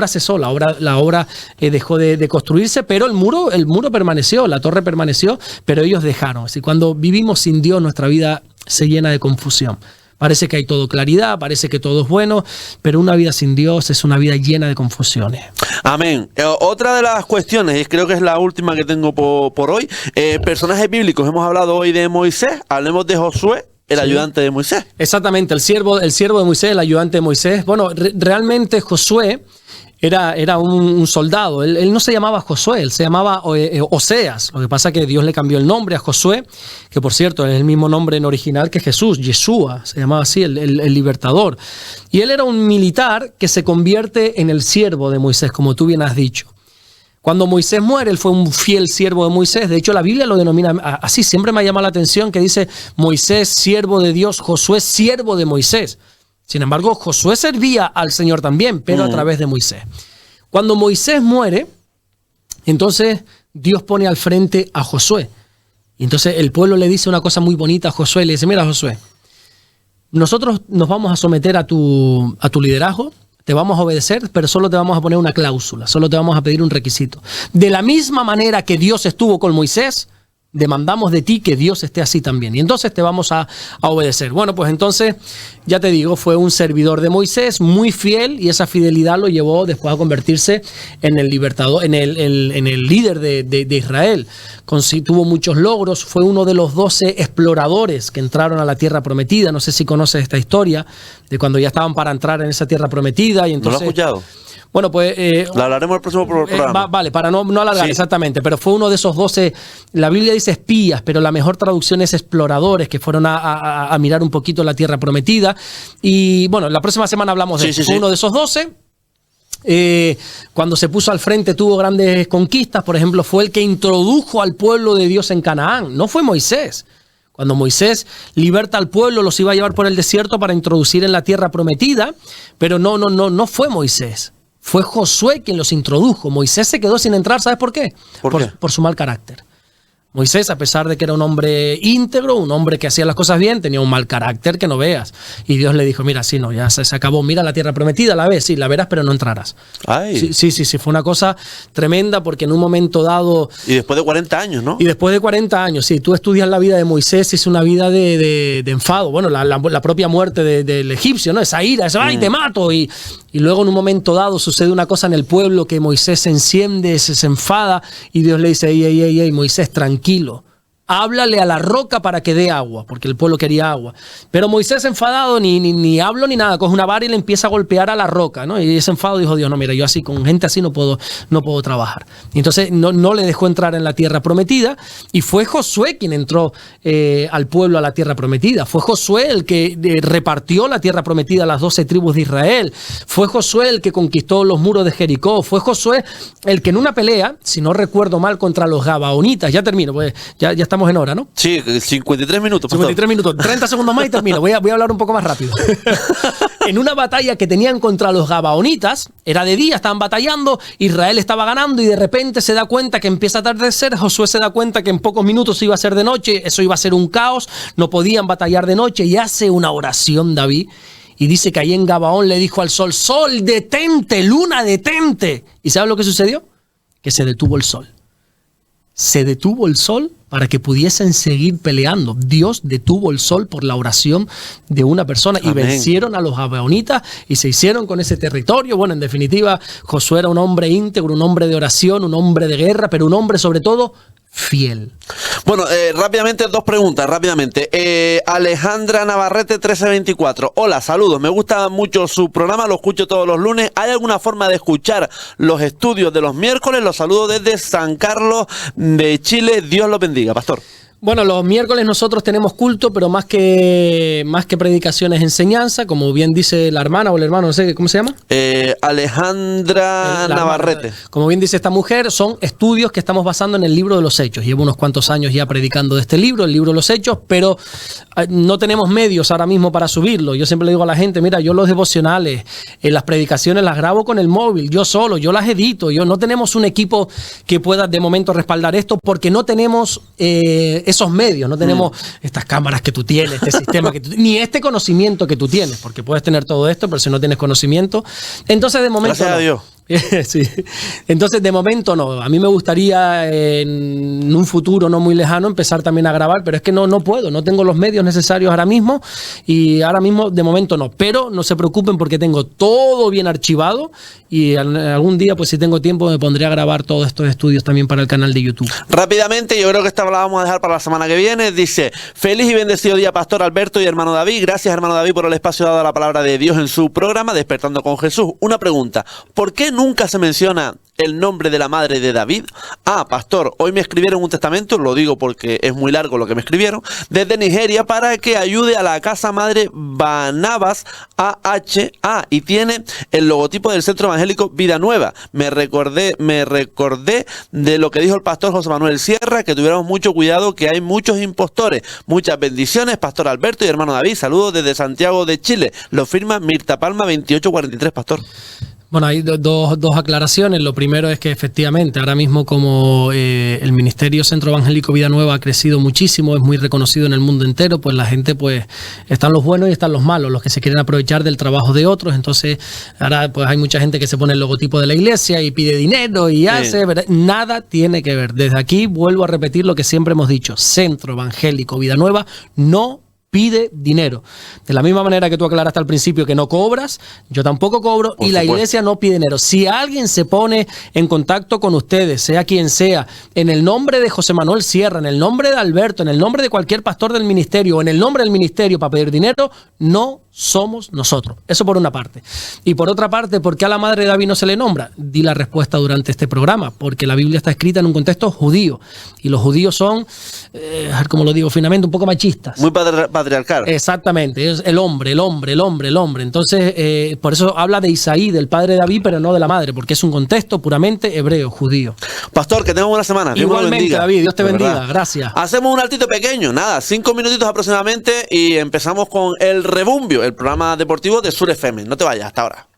cesó, la obra dejó de construirse, pero el muro permaneció, la torre permaneció, pero ellos dejaron. Así cuando vivimos sin Dios, nuestra vida se llena de confusión. Parece que hay todo claridad, parece que todo es bueno, pero una vida sin Dios es una vida llena de confusiones. Amén. Otra de las cuestiones, y creo que es la última que tengo por hoy, personajes bíblicos. Hemos hablado hoy de Moisés, hablemos de Josué, el ayudante de Moisés. Exactamente, el siervo de Moisés, el ayudante de Moisés. Bueno, realmente Josué era un soldado. Él no se llamaba Josué, él se llamaba Oseas. Lo que pasa es que Dios le cambió el nombre a Josué, que por cierto es el mismo nombre en original que Jesús, Yeshua, se llamaba así, el libertador. Y él era un militar que se convierte en el siervo de Moisés, como tú bien has dicho. Cuando Moisés muere, él fue un fiel siervo de Moisés. De hecho, la Biblia lo denomina así. Siempre me ha llamado la atención que dice Moisés, siervo de Dios, Josué, siervo de Moisés. Sin embargo, Josué servía al Señor también, pero a través de Moisés. Cuando Moisés muere, entonces Dios pone al frente a Josué. Y entonces el pueblo le dice una cosa muy bonita a Josué. Le dice, mira Josué, nosotros nos vamos a someter a tu liderazgo, te vamos a obedecer, pero solo te vamos a poner una cláusula, solo te vamos a pedir un requisito. De la misma manera que Dios estuvo con Moisés, demandamos de ti que Dios esté así también. Y entonces te vamos a obedecer. Bueno, pues entonces, ya te digo, fue un servidor de Moisés, muy fiel, y esa fidelidad lo llevó después a convertirse en el libertador, en el líder de Israel. Tuvo muchos logros, fue uno de los 12 exploradores que entraron a la tierra prometida. No sé si conoces esta historia, de cuando ya estaban para entrar en esa tierra prometida. Y entonces, ¿no lo has escuchado? Bueno, pues... la hablaremos el próximo programa. Vale, para no alargar, sí. Exactamente. Pero fue uno de esos 12, la Biblia dice espías, pero la mejor traducción es exploradores, que fueron a mirar un poquito la tierra prometida. Y bueno, la próxima semana hablamos de eso. Fue uno de esos 12. Cuando se puso al frente tuvo grandes conquistas. Por ejemplo, fue el que introdujo al pueblo de Dios en Canaán. No fue Moisés. Cuando Moisés liberta al pueblo, los iba a llevar por el desierto para introducir en la tierra prometida. Pero no fue Moisés. Fue Josué quien los introdujo. Moisés se quedó sin entrar. ¿Sabes por qué? Por su mal carácter. Moisés, a pesar de que era un hombre íntegro, un hombre que hacía las cosas bien, tenía un mal carácter que no veas. Y Dios le dijo, mira, sí, no, ya se acabó. Mira la tierra prometida, la ves, sí, la verás, pero no entrarás. Ay. Sí, fue una cosa tremenda porque en un momento dado... Y después de 40 años, ¿no? Y después de 40 años, sí. Tú estudias la vida de Moisés, es una vida de enfado. Bueno, la propia muerte del egipcio, ¿no? Esa ira, esa, ¡ay, te mato! Y luego en un momento dado sucede una cosa en el pueblo que Moisés se enciende, se enfada y Dios le dice, ey, Moisés, tranquilo, háblale a la roca para que dé agua, porque el pueblo quería agua. Pero Moisés enfadado ni habló ni nada, coge una vara y le empieza a golpear a la roca, ¿no? Y ese enfado dijo, Dios, no, mira, yo así, con gente así no puedo trabajar. Y entonces no le dejó entrar en la tierra prometida, y fue Josué quien entró al pueblo a la tierra prometida. Fue Josué el que repartió la tierra prometida a las 12 tribus de Israel. Fue Josué el que conquistó los muros de Jericó. Fue Josué el que en una pelea, si no recuerdo mal, contra los gabaonitas, ya termino, pues ya estamos en hora, ¿no? Sí, 53 minutos. 53 minutos, 30 segundos más y termino. Voy a hablar un poco más rápido. En una batalla que tenían contra los gabaonitas, era de día, estaban batallando, Israel estaba ganando y de repente se da cuenta que empieza a atardecer. Josué se da cuenta que en pocos minutos iba a ser de noche, eso iba a ser un caos, no podían batallar de noche, y hace una oración David y dice que ahí en Gabaón le dijo al sol, sol, detente, luna, detente. ¿Y sabes lo que sucedió? Que se detuvo el sol. Se detuvo el sol para que pudiesen seguir peleando. Dios detuvo el sol por la oración de una persona. Amén. Y vencieron a los gabaonitas y se hicieron con ese territorio. Bueno, en definitiva, Josué era un hombre íntegro, un hombre de oración, un hombre de guerra, pero un hombre sobre todo fiel. Bueno, rápidamente, dos preguntas, rápidamente. Alejandra Navarrete 1324. Hola, saludos. Me gusta mucho su programa, lo escucho todos los lunes. ¿Hay alguna forma de escuchar los estudios de los miércoles? Los saludo desde San Carlos de Chile. Dios los bendiga, pastor. Bueno, los miércoles nosotros tenemos culto, pero más que predicaciones, enseñanza, como bien dice la hermana o el hermano, no sé, ¿cómo se llama? Alejandra Navarrete. Como bien dice esta mujer, son estudios que estamos basando en el libro de los Hechos. Llevo unos cuantos años ya predicando de este libro, el libro de los Hechos, pero no tenemos medios ahora mismo para subirlo. Yo siempre le digo a la gente, mira, yo los devocionales, las predicaciones las grabo con el móvil, yo solo, yo las edito. No tenemos un equipo que pueda de momento respaldar esto porque no tenemos esos medios, no tenemos estas cámaras que tú tienes, este sistema que tú tienes, ni este conocimiento que tú tienes, porque puedes tener todo esto, pero si no tienes conocimiento, entonces de momento gracias a Dios. Sí. Entonces de momento no. A mí me gustaría en un futuro no muy lejano empezar también a grabar, pero es que no puedo, no tengo los medios necesarios ahora mismo y ahora mismo de momento no, pero no se preocupen porque tengo todo bien archivado y algún día pues si tengo tiempo me pondré a grabar todos estos estudios también para el canal de YouTube. Rápidamente, yo creo que esta la vamos a dejar para la semana que viene. Dice: feliz y bendecido día, Pastor Alberto y hermano David. Gracias, hermano David, por el espacio dado a la palabra de Dios en su programa Despertando con Jesús. Una pregunta: ¿por qué nunca se menciona el nombre de la madre de David? Pastor, hoy me escribieron un testamento, lo digo porque es muy largo lo que me escribieron, desde Nigeria para que ayude a la casa madre Barnabas AHA y tiene el logotipo del Centro Evangélico Vida Nueva. Me recordé de lo que dijo el pastor José Manuel Sierra, que tuviéramos mucho cuidado, que hay muchos impostores. Muchas bendiciones, Pastor Alberto y hermano David. Saludos desde Santiago de Chile. Lo firma Mirta Palma 2843, Pastor. Bueno, hay dos aclaraciones. Lo primero es que efectivamente ahora mismo como el Ministerio Centro Evangélico Vida Nueva ha crecido muchísimo, es muy reconocido en el mundo entero, pues la gente pues están los buenos y están los malos, los que se quieren aprovechar del trabajo de otros. Entonces ahora pues hay mucha gente que se pone el logotipo de la iglesia y pide dinero y hace, ¿verdad? Nada tiene que ver. Desde aquí vuelvo a repetir lo que siempre hemos dicho: Centro Evangélico Vida Nueva no pide dinero. De la misma manera que tú aclaraste al principio que no cobras, yo tampoco cobro y la iglesia no pide dinero. Si alguien se pone en contacto con ustedes, sea quien sea, en el nombre de José Manuel Sierra, en el nombre de Alberto, en el nombre de cualquier pastor del ministerio o en el nombre del ministerio para pedir dinero, no somos nosotros. Eso por una parte. Y por otra parte, ¿por qué a la madre de David no se le nombra? Di la respuesta durante este programa. Porque la Biblia está escrita en un contexto judío. Y los judíos son, como lo digo finamente, un poco machistas. Muy patriarcal. Exactamente. Es el hombre. Entonces, por eso habla de Isaí, del padre de David, pero no de la madre. Porque es un contexto puramente hebreo, judío. Pastor, que tenga buena semana. Igualmente, David. Dios te bendiga. Gracias. Hacemos un altito pequeño. Nada, 5 minutitos aproximadamente y empezamos con el Rebumbio, el programa deportivo de Sur FM. No te vayas, hasta ahora.